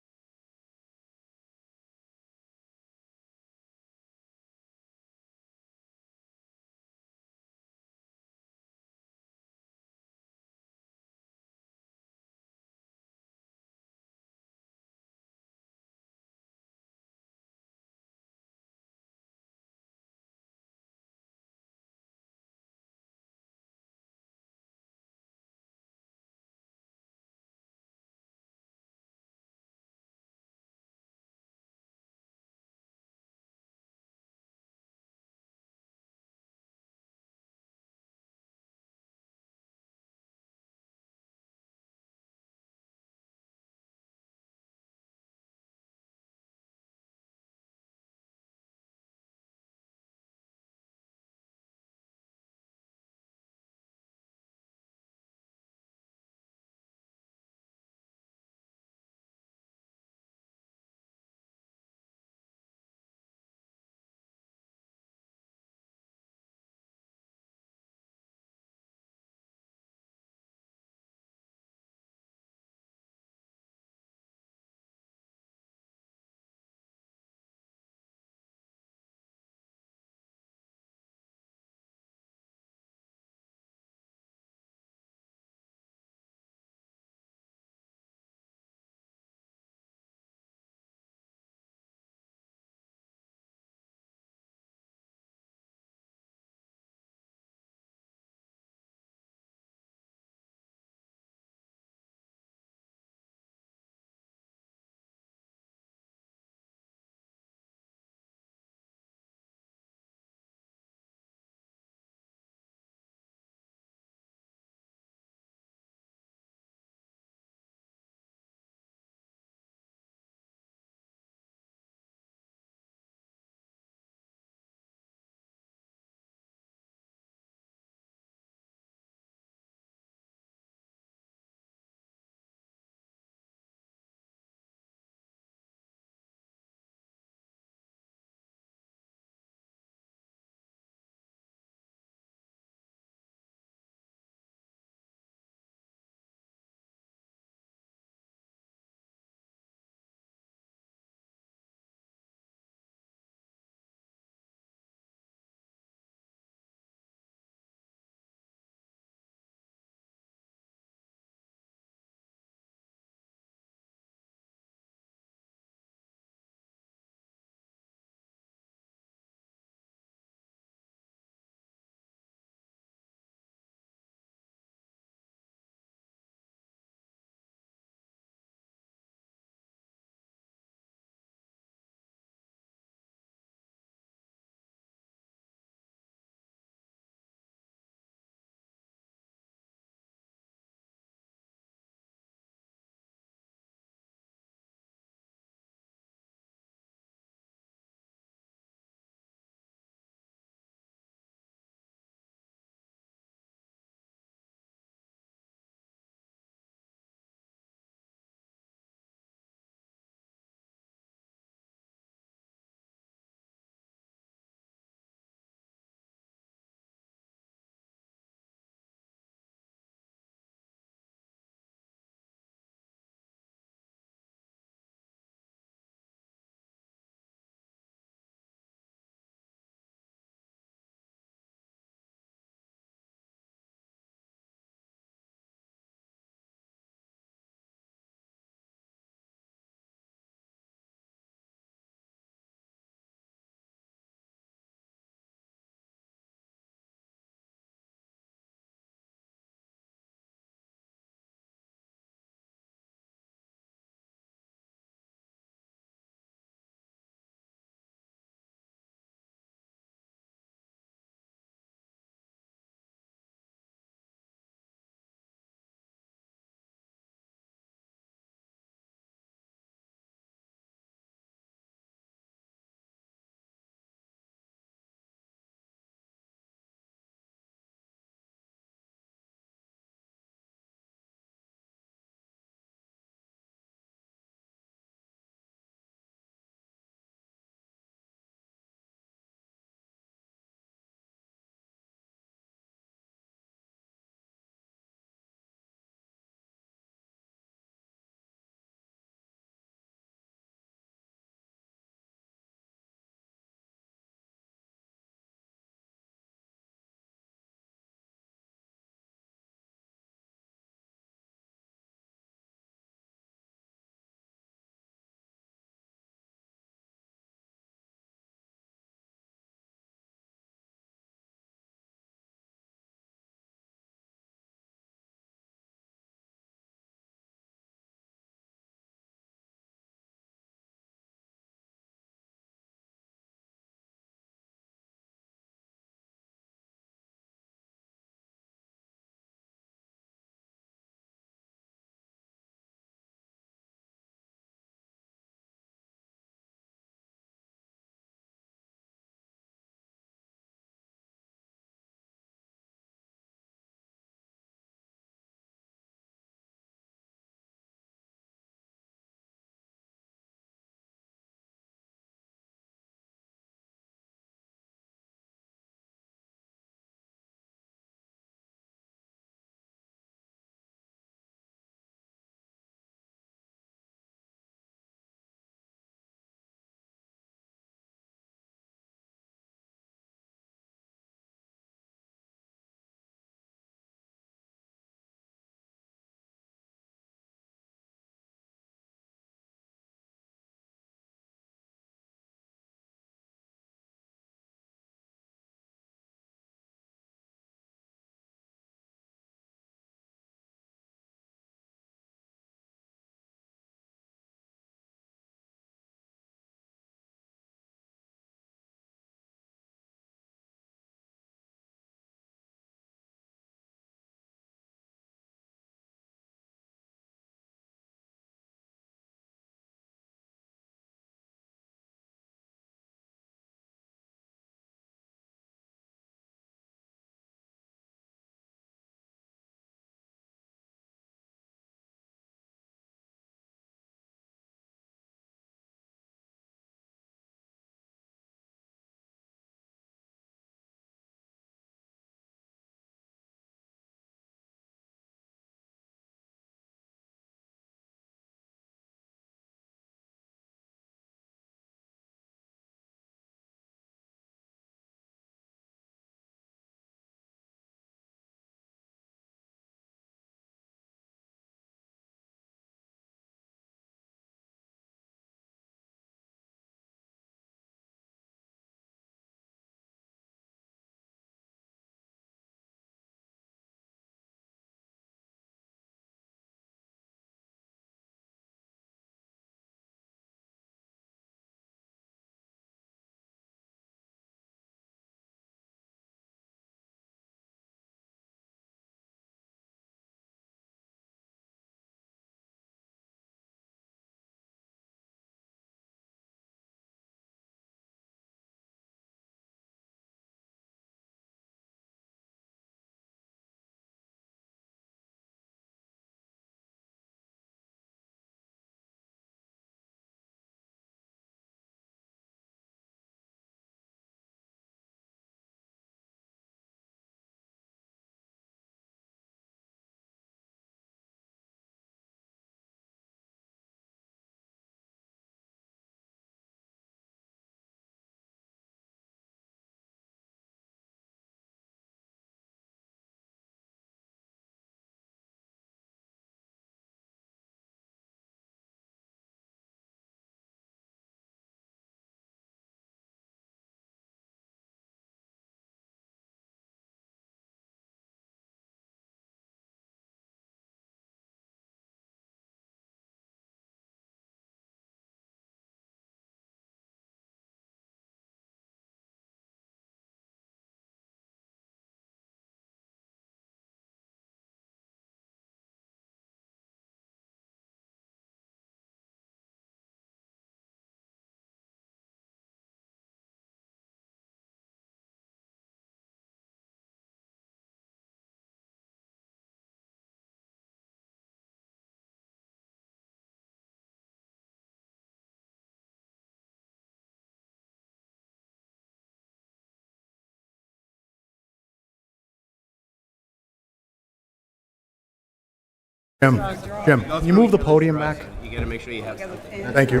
S4: Jim, can you move the podium back?
S1: You gotta make sure you have something.
S4: Thank you.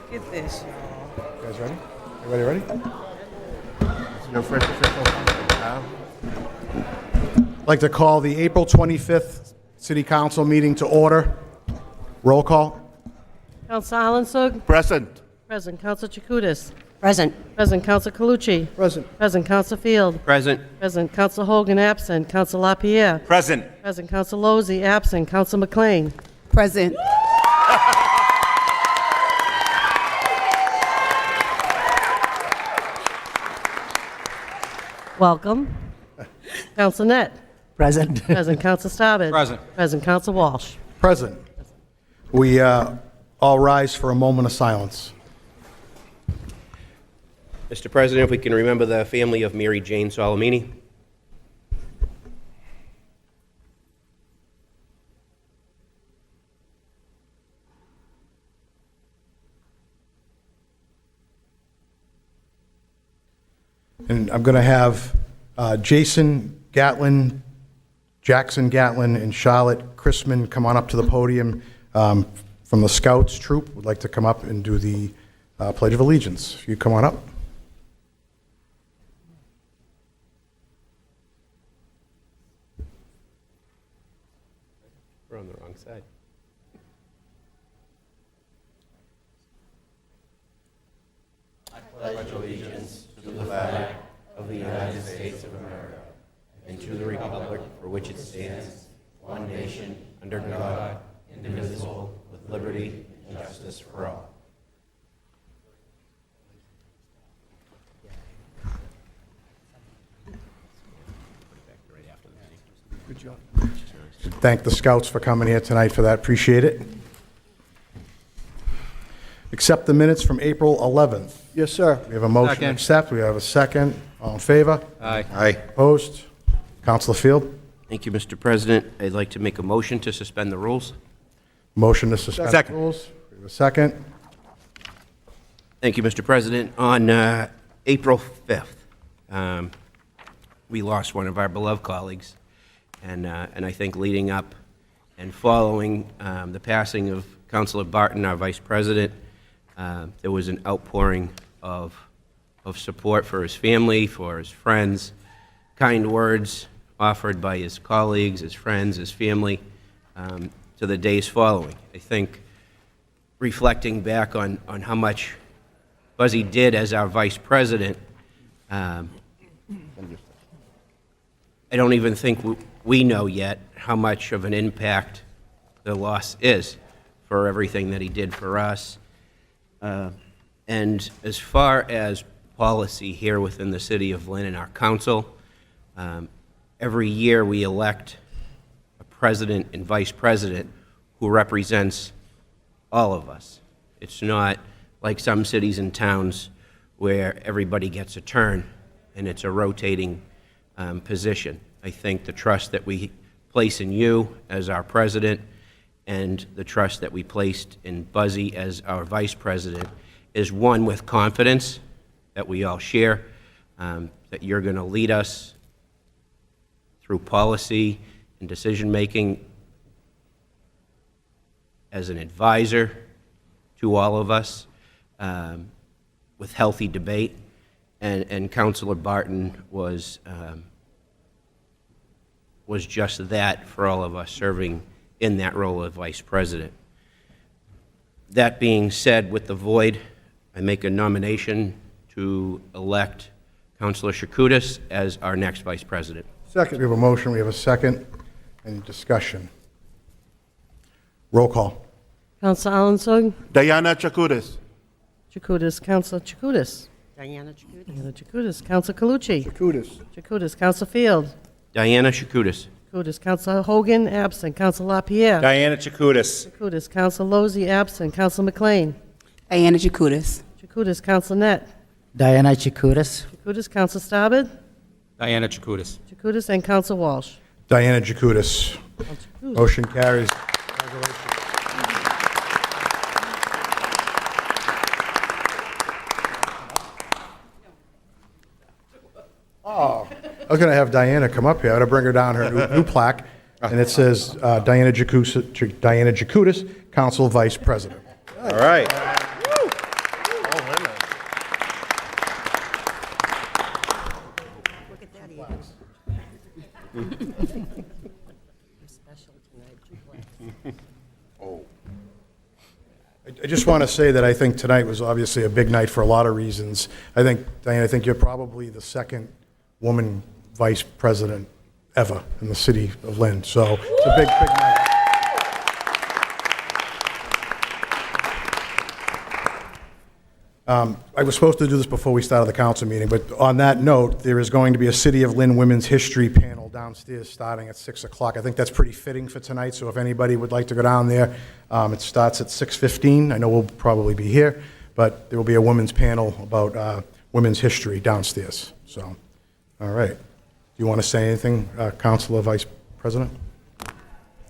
S12: Get this, y'all.
S4: You guys ready? Everybody ready?
S3: This is your first official now.
S4: I'd like to call the April 25th City Council meeting to order. Roll call.
S2: Council Alanson?
S3: Present.
S2: Present. Council Chakutis?
S10: Present.
S2: Present. Council Calucci?
S3: Present.
S2: Present. Council Field?
S1: Present.
S2: Present. Council Hogan, absent. Council LaPierre?
S8: Present.
S2: Present. Council Lozey, absent. Council McClain?
S12: Present.
S2: Welcome. Council Net?
S6: Present.
S2: Present. Council Stabbit?
S5: Present.
S2: Present. Council Walsh?
S4: Present. We all rise for a moment of silence.
S1: Mr. President, if we can remember the family of Mary Jane Solomini.
S4: And I'm going to have Jason Gatlin, Jackson Gatlin, and Charlotte Chrisman come on up to the podium from the Scouts troop. Would like to come up and do the Pledge of Allegiance. If you come on up.
S1: We're on the wrong side. I pledge allegiance to the flag of the United States of America and to the republic for which it stands, one nation, under God, indivisible, with liberty and justice for all.
S3: Good job.
S4: Thank the Scouts for coming here tonight for that. Appreciate it. Accept the minutes from April 11th.
S3: Yes, sir.
S4: We have a motion to
S5: Second.
S4: accept. We have a second. All in favor?
S5: Aye.
S8: Aye.
S4: Opposed? Councilor Field?
S1: Thank you, Mr. President. I'd like to make a motion to suspend the rules.
S4: Motion to suspend the
S8: Second.
S4: rules. We have a second.
S1: Thank you, Mr. President. On April 5th, we lost one of our beloved colleagues, and I think leading up and following the passing of Councilor Barton, our Vice President, there was an outpouring of support for his family, for his friends, kind words offered by his colleagues, his friends, his family, to the days following. I think reflecting back on how much Buzzy did as our Vice President, I don't even think we know yet how much of an impact the loss is for everything that he did for us. And as far as policy here within the city of Lynn and our council, every year we elect a president and vice president who represents all of us. It's not like some cities and towns where everybody gets a turn and it's a rotating position. I think the trust that we place in you as our president and the trust that we placed in Buzzy as our vice president is one with confidence that we all share, that you're going to lead us through policy and decision-making as an advisor to all of us, with healthy debate. And Councilor Barton was just that for all of us, serving in that role of vice president. That being said, with the void, I make a nomination to elect Councilor Chakutis as our next vice president.
S4: Second. We have a motion. We have a second. Any discussion? Roll call.
S2: Council Alanson?
S3: Diana Chakutis.
S2: Chakutis. Council Chakutis?
S10: Diana Chakutis.
S2: Diana Chakutis. Council Calucci?
S3: Chakutis.
S2: Chakutis. Council Field?
S1: Diana Chakutis.
S2: Chakutis. Council Hogan, absent. Council LaPierre?
S8: Diana Chakutis.
S2: Chakutis. Council Lozey, absent. Council McClain?
S12: Diana Chakutis.
S2: Chakutis. Council Net?
S6: Diana Chakutis.
S2: Chakutis. Council Stabbit?
S5: Diana Chakutis.
S2: Chakutis. And Council Walsh?
S4: Diana Jakutis. Motion carries. I was going to have Diana come up here. I'm going to bring her down her new plaque, and it says Diana Jacutis, Council Vice President.
S8: All right.
S10: Look at that, Ian. You're special tonight.
S4: I just want to say that I think tonight was obviously a big night for a lot of reasons. I think, Diana, I think you're probably the second woman vice president ever in the city of Lynn. So it's a big, big night. I was supposed to do this before we started the council meeting, but on that note, there is going to be a City of Lynn Women's History panel downstairs starting at 6 o'clock. I think that's pretty fitting for tonight, so if anybody would like to go down there, it starts at 6:15. I know we'll probably be here, but there will be a women's panel about women's history downstairs. So, all right. Do you want to say anything, Councilor Vice President?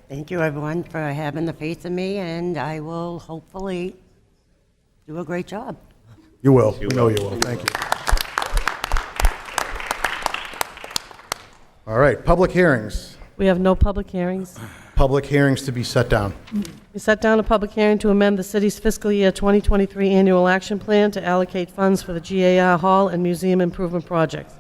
S10: Thank you, everyone, for having the faith in me, and I will hopefully do a great job.
S4: You will. We know you will. Thank you. All right, public hearings.
S2: We have no public hearings.
S4: Public hearings to be set down.
S2: We set down a public hearing to amend the city's fiscal year 2023 annual action plan to allocate funds for the GAR Hall and Museum improvement projects.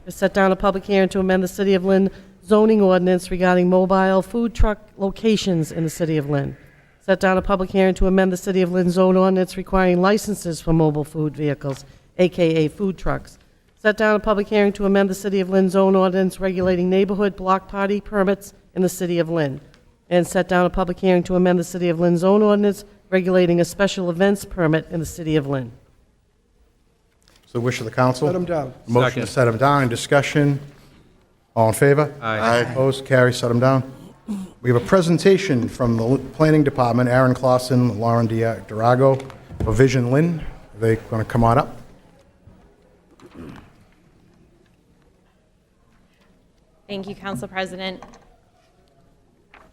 S2: We set down a public hearing to amend the City of Lynn zoning ordinance regarding mobile food truck locations in the City of Lynn. Set down a public hearing to amend the City of Lynn zone ordinance requiring licenses for mobile food vehicles, AKA food trucks. Set down a public hearing to amend the City of Lynn zone ordinance regulating neighborhood block party permits in the City of Lynn. And set down a public hearing to amend the City of Lynn zone ordinance regulating a special events permit in the City of Lynn.
S4: So the wish of the council?
S3: Set them down.
S4: Motion
S5: Second.
S4: to set them down. Discussion? All in favor?
S5: Aye.
S4: Opposed? Carry. Set them down. We have a presentation from the Planning Department, Aaron Clausen, Lauren Durago, for Vision Lynn. Are they going to come on up?
S14: Thank you, Council President.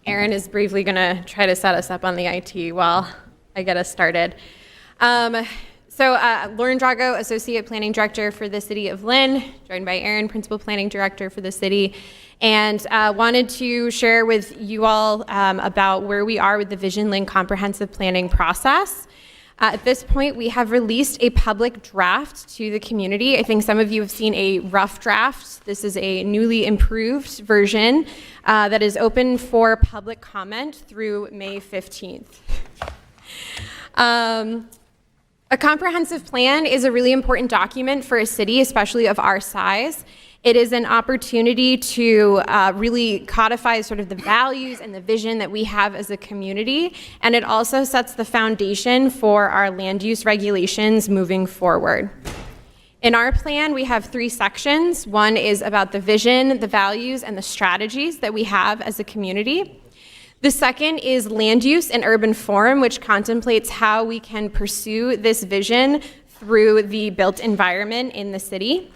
S14: Aaron is briefly going to try to set us up on the IT while I get us started. Lauren Drago, Associate Planning Director for the City of Lynn, joined by Aaron, Principal Planning Director for the city, and wanted to share with you all about where we are with the Vision Lynn comprehensive planning process. At this point, we have released a public draft to the community. I think some of you have seen a rough draft. This is a newly improved version that is open for public comment through May 15th. A comprehensive plan is a really important document for a city, especially of our size. It is an opportunity to really codify sort of the values and the vision that we have as a community, and it also sets the foundation for our land use regulations moving forward. In our plan, we have 3 sections. One is about the vision, the values, and the strategies that we have as a community. The second is land use and urban form, which contemplates how we can pursue this vision through the built environment in the city.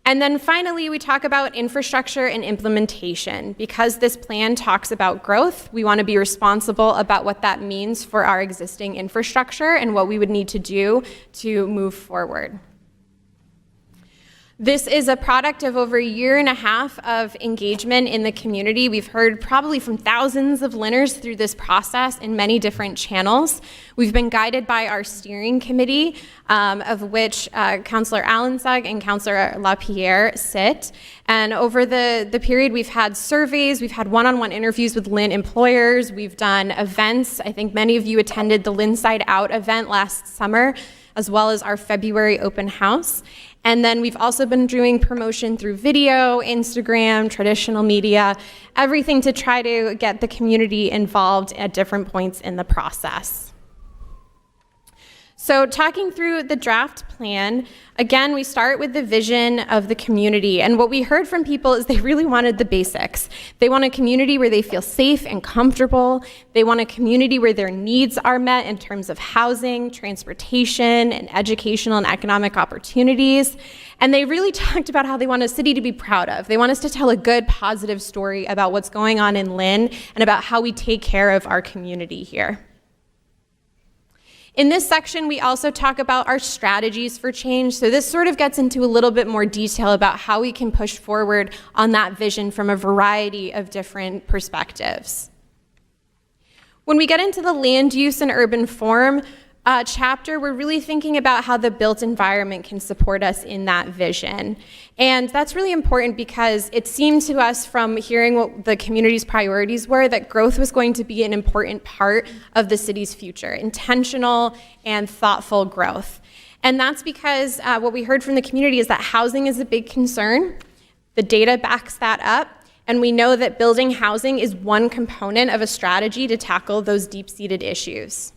S14: And then finally, we talk about infrastructure and implementation. Because this plan talks about growth, we want to be responsible about what that means for our existing infrastructure and what we would need to do to move forward. This is a product of over a year and a half of engagement in the community. We've heard probably from thousands of Lynners through this process in many different channels. We've been guided by our steering committee, of which Councilor Allensug and Councilor LaPierre sit. And over the period, we've had surveys, we've had one-on-one interviews with Lynn employers, we've done events. I think many of you attended the Lynn Side Out event last summer, as well as our February open house. And then we've also been doing promotion through video, Instagram, traditional media, everything to try to get the community involved at different points in the process. So talking through the draft plan, again, we start with the vision of the community. And what we heard from people is they really wanted the basics. They want a community where they feel safe and comfortable. They want a community where their needs are met in terms of housing, transportation, and educational and economic opportunities. And they really talked about how they want a city to be proud of. They want us to tell a good, positive story about what's going on in Lynn and about how we take care of our community here. In this section, we also talk about our strategies for change. So this sort of gets into a little bit more detail about how we can push forward on that vision from a variety of different perspectives. When we get into the land use and urban form chapter, we're really thinking about how the built environment can support us in that vision. And that's really important because it seemed to us from hearing what the community's priorities were that growth was going to be an important part of the city's future, intentional and thoughtful growth. And that's because what we heard from the community is that housing is a big concern. The data backs that up. And we know that building housing is one component of a strategy to tackle those deep-seated issues.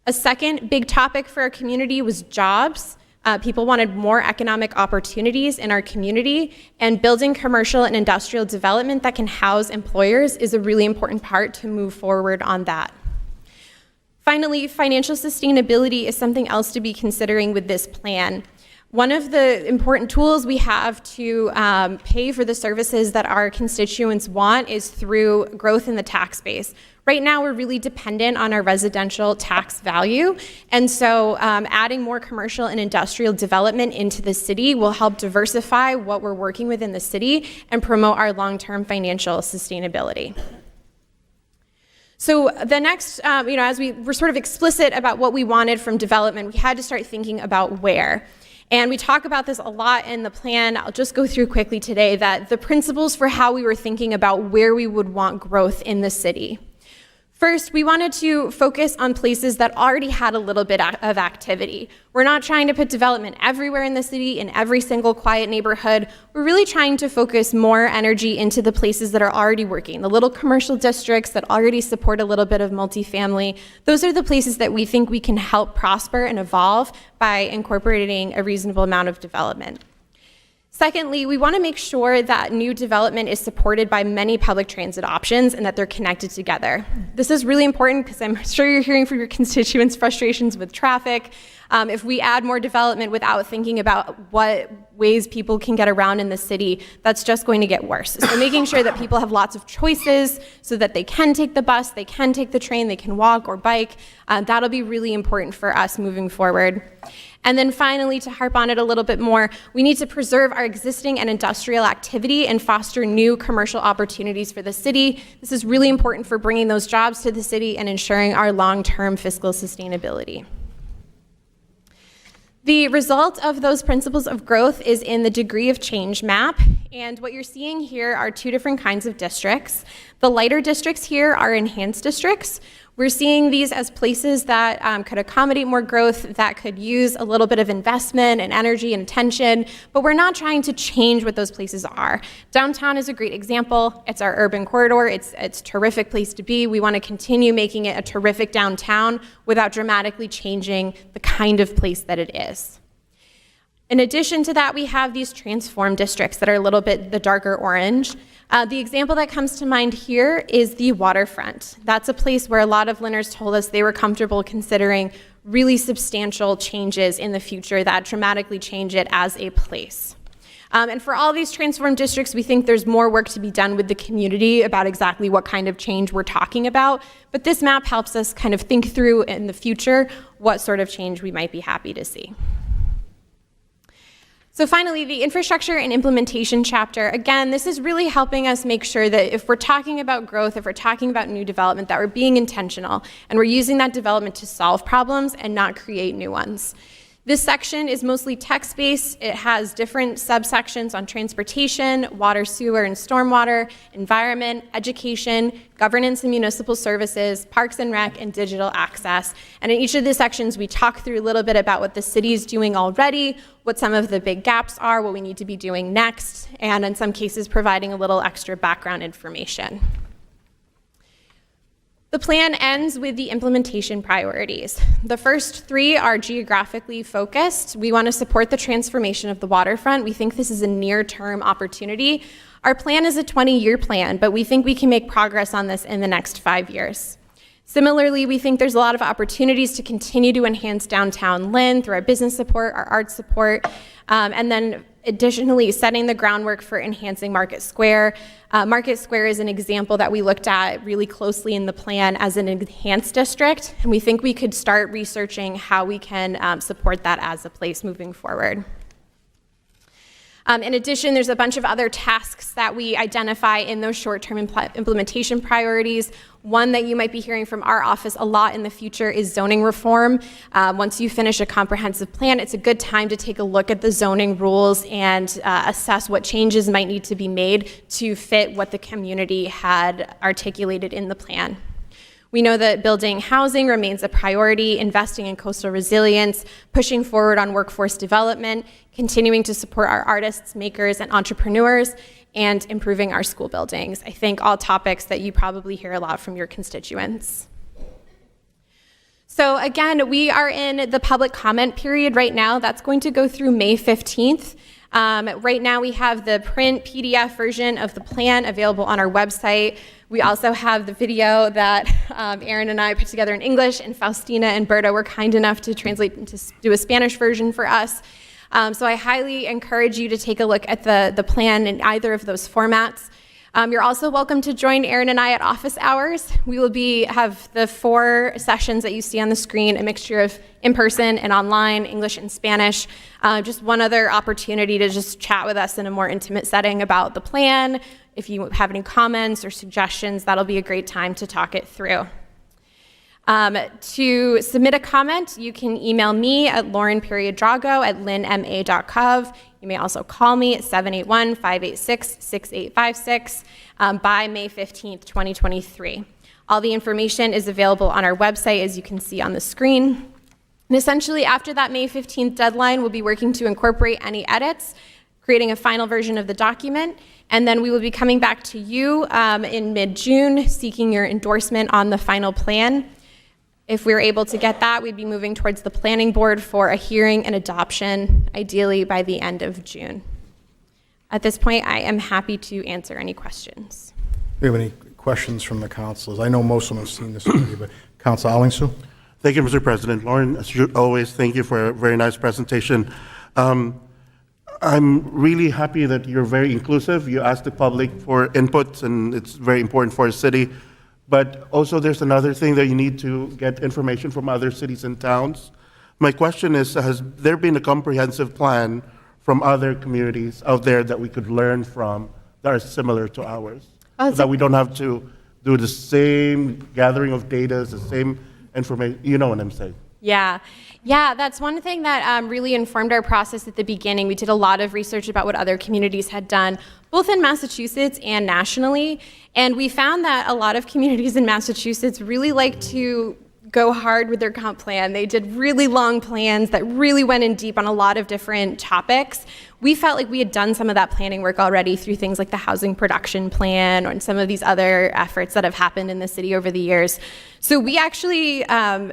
S14: A second big topic for our community was jobs. People wanted more economic opportunities in our community, and building commercial and industrial development that can house employers is a really important part to move forward on that. Finally, financial sustainability is something else to be considering with this plan. One of the important tools we have to pay for the services that our constituents want is through growth in the tax base. Right now, we're really dependent on our residential tax value, and so adding more commercial and industrial development into the city will help diversify what we're working with in the city and promote our long-term financial sustainability. So the next, as we were sort of explicit about what we wanted from development, we had to start thinking about where. And we talk about this a lot in the plan. I'll just go through quickly today that the principles for how we were thinking about where we would want growth in the city. First, we wanted to focus on places that already had a little bit of activity. We're not trying to put development everywhere in the city, in every single quiet neighborhood. We're really trying to focus more energy into the places that are already working, the little commercial districts that already support a little bit of multifamily. Those are the places that we think we can help prosper and evolve by incorporating a reasonable amount of development. Secondly, we want to make sure that new development is supported by many public transit options and that they're connected together. This is really important because I'm sure you're hearing from your constituents frustrations with traffic. If we add more development without thinking about what ways people can get around in the city, that's just going to get worse. So making sure that people have lots of choices so that they can take the bus, they can take the train, they can walk or bike, that'll be really important for us moving forward. And then finally, to harp on it a little bit more, we need to preserve our existing and industrial activity and foster new commercial opportunities for the city. This is really important for bringing those jobs to the city and ensuring our long-term fiscal sustainability. The result of those principles of growth is in the degree of change map. And what you're seeing here are two different kinds of districts. The lighter districts here are enhanced districts. We're seeing these as places that could accommodate more growth, that could use a little bit of investment and energy and attention, but we're not trying to change what those places are. Downtown is a great example. It's our urban corridor. It's a terrific place to be. We want to continue making it a terrific downtown without dramatically changing the kind of place that it is. In addition to that, we have these transformed districts that are a little bit the darker orange. The example that comes to mind here is the waterfront. That's a place where a lot of Lynners told us they were comfortable considering really substantial changes in the future that dramatically change it as a place. And for all these transformed districts, we think there's more work to be done with the community about exactly what kind of change we're talking about. But this map helps us kind of think through in the future what sort of change we might be happy to see. So finally, the infrastructure and implementation chapter. Again, this is really helping us make sure that if we're talking about growth, if we're talking about new development, that we're being intentional and we're using that development to solve problems and not create new ones. This section is mostly text-based. It has different subsections on transportation, water, sewer, and stormwater, environment, education, governance and municipal services, parks and rec, and digital access. And in each of the sections, we talk through a little bit about what the city is doing already, what some of the big gaps are, what we need to be doing next, and in some cases, providing a little extra background information. The plan ends with the implementation priorities. The first three are geographically focused. We want to support the transformation of the waterfront. We think this is a near-term opportunity. Our plan is a 20-year plan, but we think we can make progress on this in the next 5 years. Similarly, we think there's a lot of opportunities to continue to enhance downtown Lynn through our business support, our arts support, and then additionally setting the groundwork for enhancing Market Square. Market Square is an example that we looked at really closely in the plan as an enhanced district, and we think we could start researching how we can support that as a place moving forward. In addition, there's a bunch of other tasks that we identify in those short-term implementation priorities. One that you might be hearing from our office a lot in the future is zoning reform. Once you finish a comprehensive plan, it's a good time to take a look at the zoning rules and assess what changes might need to be made to fit what the community had articulated in the plan. We know that building housing remains a priority, investing in coastal resilience, pushing forward on workforce development, continuing to support our artists, makers, and entrepreneurs, and improving our school buildings. I think all topics that you probably hear a lot from your constituents. So again, we are in the public comment period right now. That's going to go through May 15th. Right now we have the print PDF version of the plan available on our website. We also have the video that Aaron and I put together in English, and Faustina and Berta were kind enough to translate and to do a Spanish version for us. So I highly encourage you to take a look at the plan in either of those formats. You're also welcome to join Aaron and I at office hours. We will have the 4 sessions that you see on the screen, a mixture of in-person and online, English and Spanish. Just one other opportunity to just chat with us in a more intimate setting about the plan. If you have any comments or suggestions, that'll be a great time to talk it through. To submit a comment, you can email me at lauren.drago@lynnma.gov. You may also call me at 781-586-6856 by May 15th, 2023. All the information is available on our website, as you can see on the screen. And essentially, after that May 15th deadline, we'll be working to incorporate any edits, creating a final version of the document, and then we will be coming back to you in mid-June, seeking your endorsement on the final plan. If we're able to get that, we'd be moving towards the planning board for a hearing and adoption, ideally by the end of June. At this point, I am happy to answer any questions.
S4: Do you have any questions from the councilors? I know most of them have seen this already, but Councilor Allingsu?
S15: Thank you, Mr. President. Lauren, as you always, thank you for a very nice presentation. I'm really happy that you're very inclusive. You asked the public for inputs, and it's very important for a city. But also there's another thing that you need to get information from other cities and towns. My question is, has there been a comprehensive plan from other communities out there that we could learn from that are similar to ours? So that we don't have to do the same gathering of data, the same information, you know what I'm saying?
S14: Yeah, that's one thing that really informed our process at the beginning. We did a lot of research about what other communities had done, both in Massachusetts and nationally, and we found that a lot of communities in Massachusetts really like to go hard with their comp plan. They did really long plans that really went in deep on a lot of different topics. We felt like we had done some of that planning work already through things like the housing production plan or some of these other efforts that have happened in the city over the years. So we actually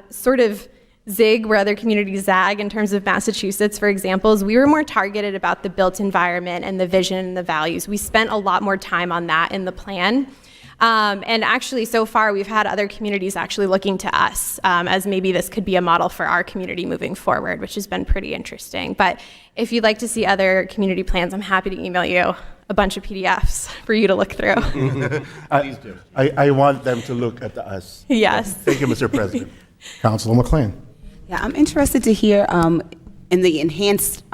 S14: sort of zig where other communities zag in terms of Massachusetts, for example. We were more targeted about the built environment and the vision and the values. We spent a lot more time on that in the plan. And actually, so far, we've had other communities actually looking to us as maybe this could be a model for our community moving forward, which has been pretty interesting. But if you'd like to see other community plans, I'm happy to email you a bunch of PDFs for you to look through.
S15: Please do. I want them to look at us.
S14: Yes.
S15: Thank you, Mr. President.
S4: Councilor McClain?
S12: Yeah, I'm interested to hear in the enhanced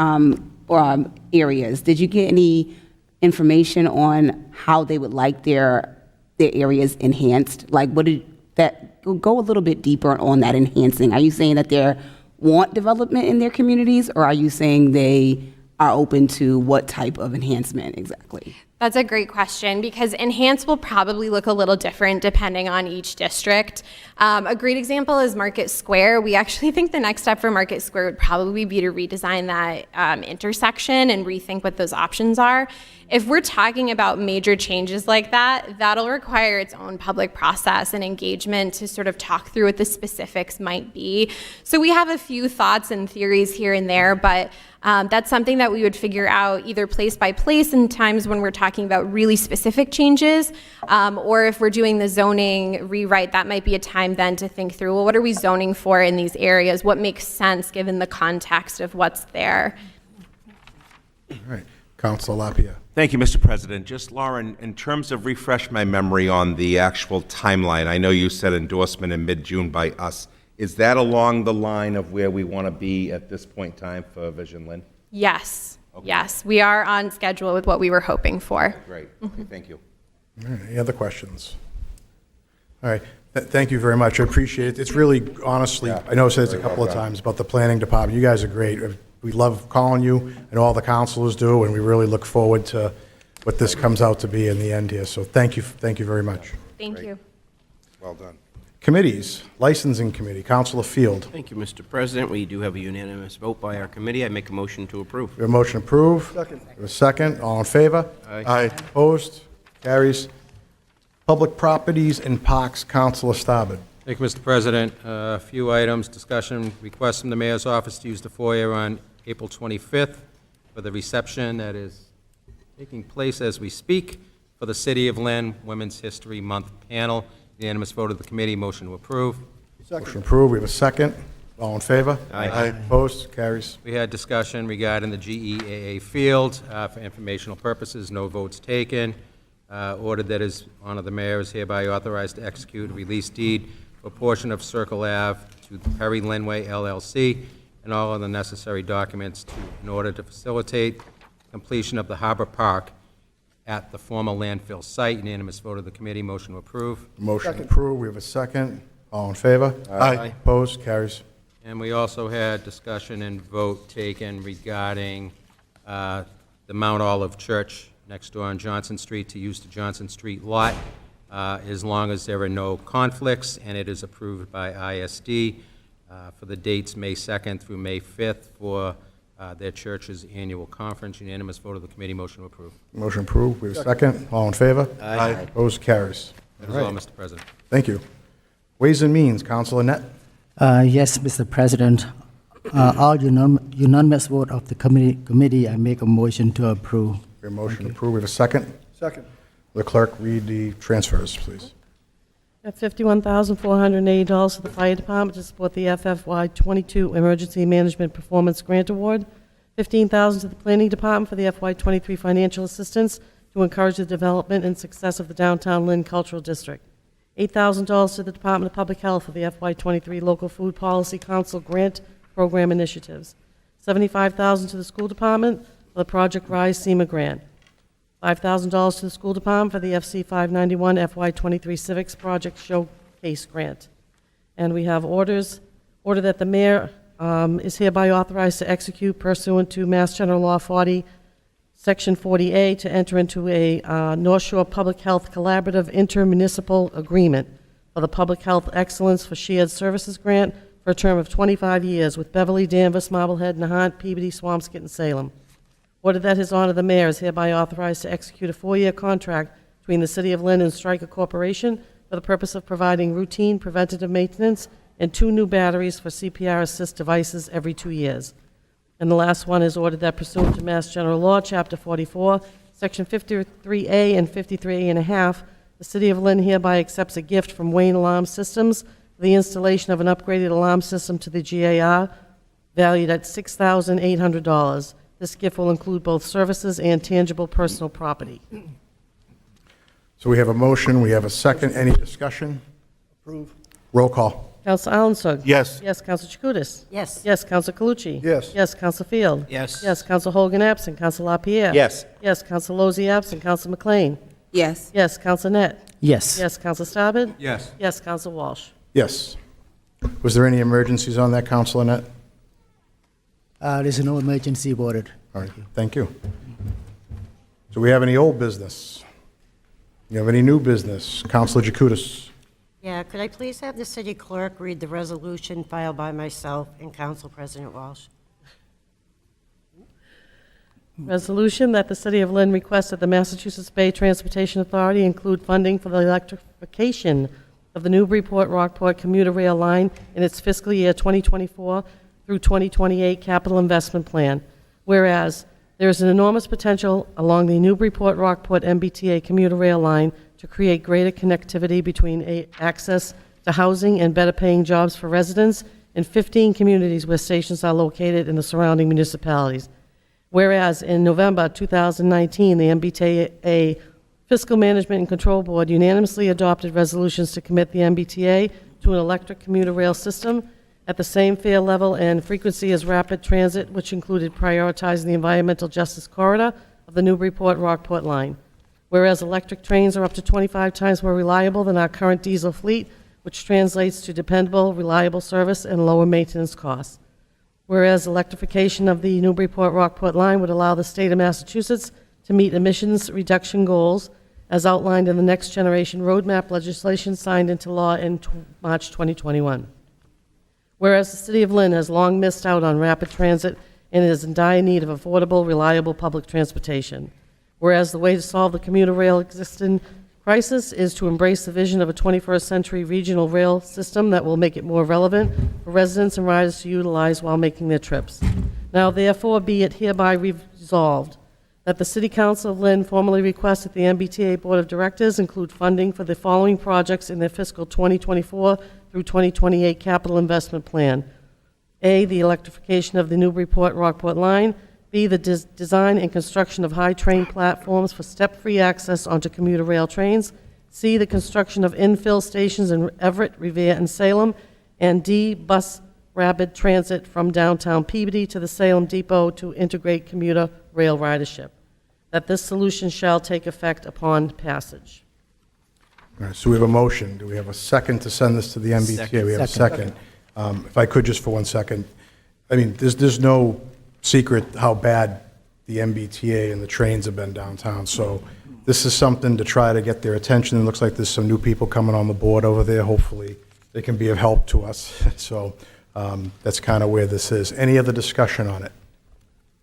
S12: areas, did you get any information on how they would like their areas enhanced? Like, what did that go a little bit deeper on that enhancing? Are you saying that they want development in their communities, or are you saying they are open to what type of enhancement exactly?
S14: That's a great question, because enhance will probably look a little different depending on each district. A great example is Market Square. We actually think the next step for Market Square would probably be to redesign that intersection and rethink what those options are. If we're talking about major changes like that, that'll require its own public process and engagement to sort of talk through what the specifics might be. So we have a few thoughts and theories here and there, but That's something that we would figure out either place by place in times when we're talking about really specific changes, or if we're doing the zoning rewrite, that might be a time then to think through, well, what are we zoning for in these areas? What makes sense given the context of what's there?
S4: All right. Councilor Lapierre.
S8: Thank you, Mr. President. Just, Lauren, in terms of refresh my memory on the actual timeline, I know you said endorsement in mid-June by us. Is that along the line of where we want to be at this point in time for Vision Lynn?
S14: Yes, yes, we are on schedule with what we were hoping for.
S8: Great, okay, thank you.
S4: All right, any other questions? All right, thank you very much. I appreciate it. It's really, honestly, I know I said this a couple of times about the planning department. You guys are great. We love calling you, and all the councilors do, and we really look forward to what this comes out to be in the end here. So thank you very much.
S14: Thank you.
S8: Well done.
S4: Committees, Licensing Committee, Councilor Field.
S1: Thank you, Mr. President. We do have a unanimous vote by our committee. I make a motion to approve.
S4: We have a motion approved.
S3: Second.
S4: We have a second. All in favor?
S1: Aye.
S4: Opposed? Carries. Public Properties and Parks, Councilor Starbird.
S5: Thank you, Mr. President. A few items, discussion, request from the mayor's office to use the foyer on April 25th for the reception that is taking place as we speak for the City of Lynn Women's History Month panel. Unanimous vote of the committee. Motion to approve.
S4: Motion approved. We have a second. All in favor?
S1: Aye.
S4: Opposed? Carries.
S5: We had discussion regarding the GEAA field for informational purposes. No votes taken. Order that is honor the mayor is hereby authorized to execute a release deed for a portion of Circle Ave to Perry Linway LLC and all other necessary documents in order to facilitate completion of the Harbor Park at the former landfill site. Unanimous vote of the committee. Motion to approve.
S4: Motion approved. We have a second. All in favor?
S3: Aye.
S4: Opposed? Carries.
S5: And we also had discussion and vote taken regarding the Mount Olive Church next door on Johnson Street to use the Johnson Street lot, as long as there are no conflicts, and it is approved by ISD for the dates May 2nd through May 5th for their church's annual conference. Unanimous vote of the committee. Motion to approve.
S4: Motion approved. We have a second. All in favor?
S1: Aye.
S4: Opposed? Carries.
S5: That is all, Mr. President.
S4: Thank you. Ways and Means, Councilor Net.
S6: Yes, Mr. President. All unanimous vote of the committee, I make a motion to approve.
S4: We have a motion approved. We have a second.
S3: Second.
S4: The clerk read the transfers, please.
S2: At $51,480 to the Fire Department to support the FFY 22 Emergency Management Performance Grant Award, $15,000 to the Planning Department for the FY 23 Financial Assistance to encourage the development and success of the Downtown Lynn Cultural District, $8,000 to the Department of Public Health for the FY 23 Local Food Policy Council Grant Program Initiatives, $75,000 to the School Department for the Project Rise SEMA Grant, $5,000 to the School Department for the FC 591 FY23 Civics Project Showcase Grant. And we have order that the mayor is hereby authorized to execute pursuant to Mass General Law 40, Section 40A, to enter into a North Shore Public Health Collaborative Intermunicipal Agreement for the Public Health Excellence for Shared Services Grant for a term of 25 years with Beverly, Danvers, Marblehead, Nahant, Peabody, Swampscott, and Salem. Order that His Honor the Mayor is hereby authorized to execute a 4-year contract between the City of Lynn and Stryker Corporation for the purpose of providing routine preventative maintenance and 2 new batteries for CPR assist devices every 2 years. And the last one is ordered that pursuant to Mass General Law, Chapter 44, Section 53A and 53A and a half, the City of Lynn hereby accepts a gift from Wayne Alarm Systems for the installation of an upgraded alarm system to the GAR valued at $6,800. This gift will include both services and tangible personal property.
S4: So we have a motion, we have a second. Any discussion?
S3: Approve.
S4: Roll call.
S2: Counsel Alanson?
S15: Yes.
S2: Yes, Counsel Chakutis?
S10: Yes.
S2: Yes, Counsel Calucci?
S3: Yes.
S2: Yes, Counsel Field?
S1: Yes.
S2: Yes, Counsel Hogan absent. Counsel LaPierre?
S8: Yes.
S2: Yes, Counsel Lozey absent. Counsel McClain?
S12: Yes.
S2: Yes, Counsel Net?
S6: Yes.
S2: Yes, Counsel Starbird?
S5: Yes.
S2: Yes, Counsel Walsh?
S4: Yes. Was there any emergencies on that, Councilor Net?
S6: There's no emergency voted.
S4: All right, thank you. Do we have any old business? You have any new business? Councilor Jacutis.
S10: Yeah, could I please have the city clerk read the resolution filed by myself and Council President Walsh?
S2: Resolution that the City of Lynn requests that the Massachusetts Bay Transportation Authority include funding for the electrification of the Newburyport-Rockport commuter rail line in its fiscal year 2024 through 2028 capital investment plan. Whereas there is an enormous potential along the Newburyport-Rockport MBTA commuter rail line to create greater connectivity between access to housing and better paying jobs for residents in 15 communities where stations are located in the surrounding municipalities. Whereas in November 2019, the MBTA Fiscal Management and Control Board unanimously adopted resolutions to commit the MBTA to an electric commuter rail system at the same fare level and frequency as rapid transit, which included prioritizing the environmental justice corridor of the Newburyport-Rockport line. Whereas electric trains are up to 25 times more reliable than our current diesel fleet, which translates to dependable, reliable service and lower maintenance costs. Whereas electrification of the Newburyport-Rockport line would allow the state of Massachusetts to meet emissions reduction goals as outlined in the Next Generation Roadmap legislation signed into law in March 2021. Whereas the City of Lynn has long missed out on rapid transit and is in dire need of affordable, reliable public transportation. Whereas the way to solve the commuter rail existing crisis is to embrace the vision of a 21st century regional rail system that will make it more relevant for residents and riders to utilize while making their trips. Now therefore be it hereby resolved that the City Council of Lynn formally requests that the MBTA Board of Directors include funding for the following projects in their fiscal 2024 through 2028 capital investment plan. A, the electrification of the Newburyport-Rockport line. B, the design and construction of high train platforms for step-free access onto commuter rail trains. C, the construction of infill stations in Everett, Revere, and Salem. And D, bus rapid transit from downtown Peabody to the Salem Depot to integrate commuter rail ridership. That this solution shall take effect upon passage.
S4: All right, so we have a motion. Do we have a second to send this to the MBTA?
S1: Second.
S4: We have a second. If I could just for 1 second, I mean, there's no secret how bad the MBTA and the trains have been downtown. So this is something to try to get their attention. It looks like there's some new people coming on the board over there. Hopefully they can be of help to us. So that's kind of where this is. Any other discussion on it?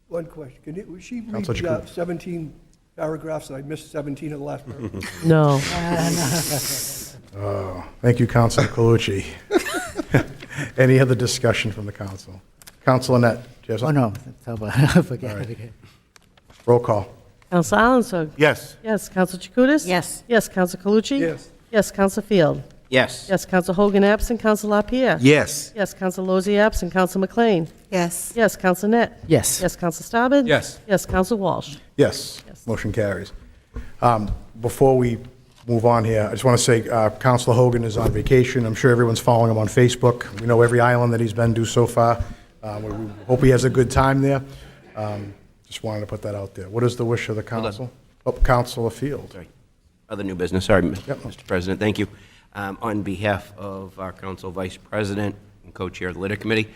S16: One question. Can it, was she read
S4: Councilor Chakoudas.
S16: 17 paragraphs and I missed 17 of the last paragraph?
S2: No.
S4: Oh, thank you, Councilor Colucci. Any other discussion from the council? Councilor Net, do you have
S6: Oh,
S4: something?
S6: no, that's over. Forget
S4: All right.
S6: it.
S4: Roll call.
S2: Council Alonsog.
S15: Yes.
S2: Yes. Council Chakoudas.
S10: Yes.
S2: Yes. Council Calucci.
S16: Yes.
S2: Yes. Council Field.
S1: Yes.
S2: Yes. Council Hogan absent. Council LaPierre.
S8: Yes.
S2: Yes. Council Lozey absent. Council McClain.
S10: Yes.
S2: Yes. Council Net.
S6: Yes.
S2: Yes. Council Staben.
S5: Yes.
S2: Yes. Council Walsh.
S4: Yes.
S2: Yes.
S4: Motion carries. Before we move on here, I just want to say Councilor Hogan is on vacation. I'm sure everyone's following him on Facebook. We know every island that he's been to so far. We hope he has a good time there. Just wanted to put that out there. What is the wish of the council? Oh, Councilor Field.
S1: Sorry. Other new business. Sorry,
S4: Yep.
S1: Mr. President. Thank you. On behalf of our council vice president and co-chair of the Litter Committee,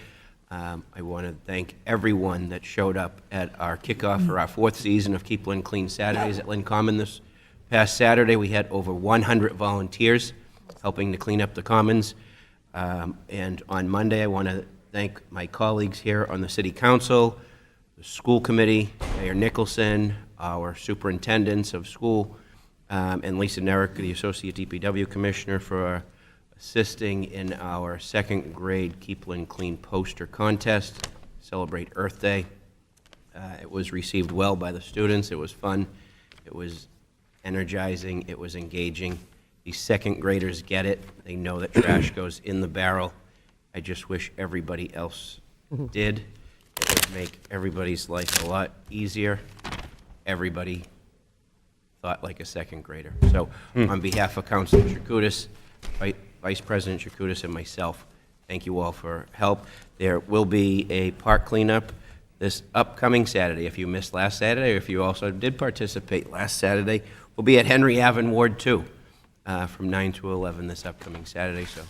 S1: I want to thank everyone that showed up at our kickoff for our 4th season of Keep Lynn Clean Saturdays at Lynn Common this past Saturday. We had over 100 volunteers helping to clean up the commons. And on Monday, I want to thank my colleagues here on the City Council, the School Committee, Mayor Nicholson, our superintendents of school, and Lisa Nerick, the Associate DPW Commissioner, for assisting in our 2nd grade Keep Lynn Clean poster contest, Celebrate Earth Day. It was received well by the students. It was fun. It was energizing. It was engaging. These 2nd graders get it. They know that trash goes in the barrel. I just wish everybody else did. It would make everybody's life a lot easier. Everybody thought like a 2nd grader. So on behalf of Councilor Chakoudas, Vice President Chakoudas, and myself, thank you all for help. There will be a park cleanup this upcoming Saturday. If you missed last Saturday, or if you also did participate last Saturday, we'll be at Henry Ave, Ward 2, from 9 to 11 this upcoming Saturday. So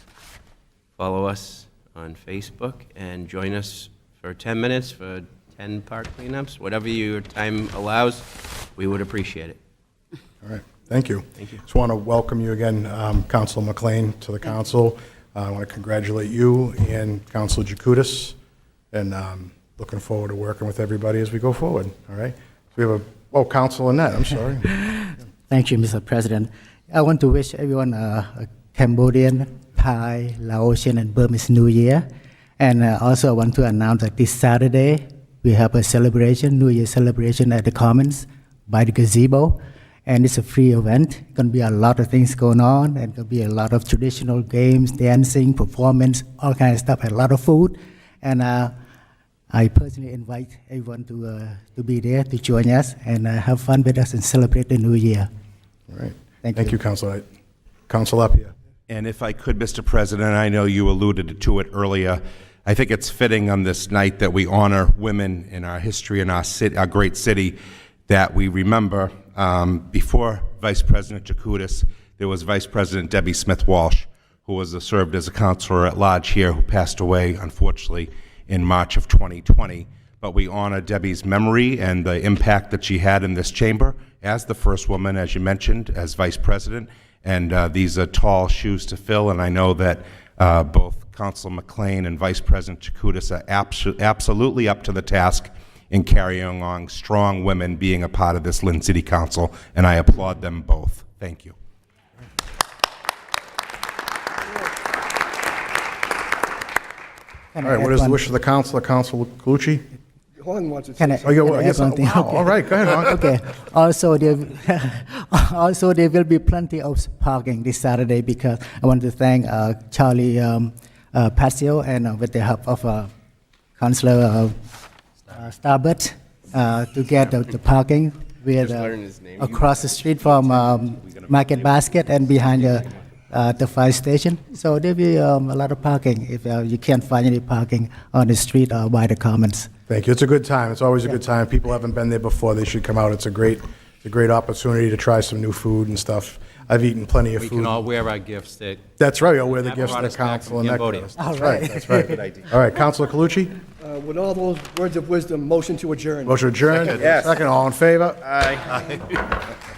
S1: follow us on Facebook and join us for 10 minutes for 10 park cleanups. Whatever your time allows, we would appreciate it.
S4: All right, thank you.
S1: Thank you.
S4: Just want to welcome you again, Councilor McClain, to the council. I want to congratulate you and Councilor Chakoudas, and looking forward to working with everybody as we go forward, all right? So we have Councilor Net, I'm sorry.
S6: Thank you, Mr. President. I want to wish everyone a Cambodian, Thai, Laotian, and Burmese New Year. And also I want to announce that this Saturday, we have a celebration, New Year celebration at the Commons by the gazebo, and it's a free event. Going to be a lot of things going on, and going to be a lot of traditional games, dancing, performance, all kinds of stuff, and a lot of food. And I personally invite everyone to be there, to join us, and have fun with us and celebrate the New Year.
S4: All right.
S6: Thank
S4: you, Councilor. Councilor Lapierre.
S8: And if I could, Mr. President, I know you alluded to it earlier. I think it's fitting on this night that we honor women in our history in our city, our great city, that we remember before Vice President Jacutis, there was Vice President Debbie Smith Walsh, who served as a councilor at large here, who passed away, unfortunately, in March of 2020. But we honor Debbie's memory and the impact that she had in this chamber as the first woman, as you mentioned, as Vice President. And these are tall shoes to fill, and I know that both Councilor McClain and Vice President Jacutis are absolutely up to the task in carrying on strong women being a part of this Lynn City Council, and I applaud them both. Thank you.
S4: All right, what is the wish of the council? Councilor Calucci?
S16: Hong wants to
S6: Can I,
S16: say something.
S4: Oh, yeah,
S6: can I add one thing?
S4: wow,
S6: Okay.
S4: all right, go ahead, Hong.
S6: Okay. Also, there will be plenty of parking this Saturday because I want to thank Charlie Pasio and with the help of Councilor Starbert to get the parking with,
S1: learned his name.
S6: across the street from Market Basket and behind the fire station. So there'll be a lot of parking if you can't find any parking on the street or by the Commons.
S4: Thank you. It's a good time. It's always a good time. People haven't been there before. They should come out. It's a great opportunity to try some new food and stuff. I've eaten plenty of
S5: We
S4: food.
S5: can all wear our gifts that
S4: That's right. I'll wear the
S5: That
S4: gifts to
S5: brought
S4: the
S5: us back
S4: council
S5: from
S4: and that
S5: Cambodia.
S4: kind of stuff. That's right. That's right.
S8: Good idea.
S4: All right, Councilor Calucci,
S16: With all those words of wisdom, motion to adjourn.
S4: motion adjourned.
S1: Yes.
S4: Second, all in favor?
S1: Aye.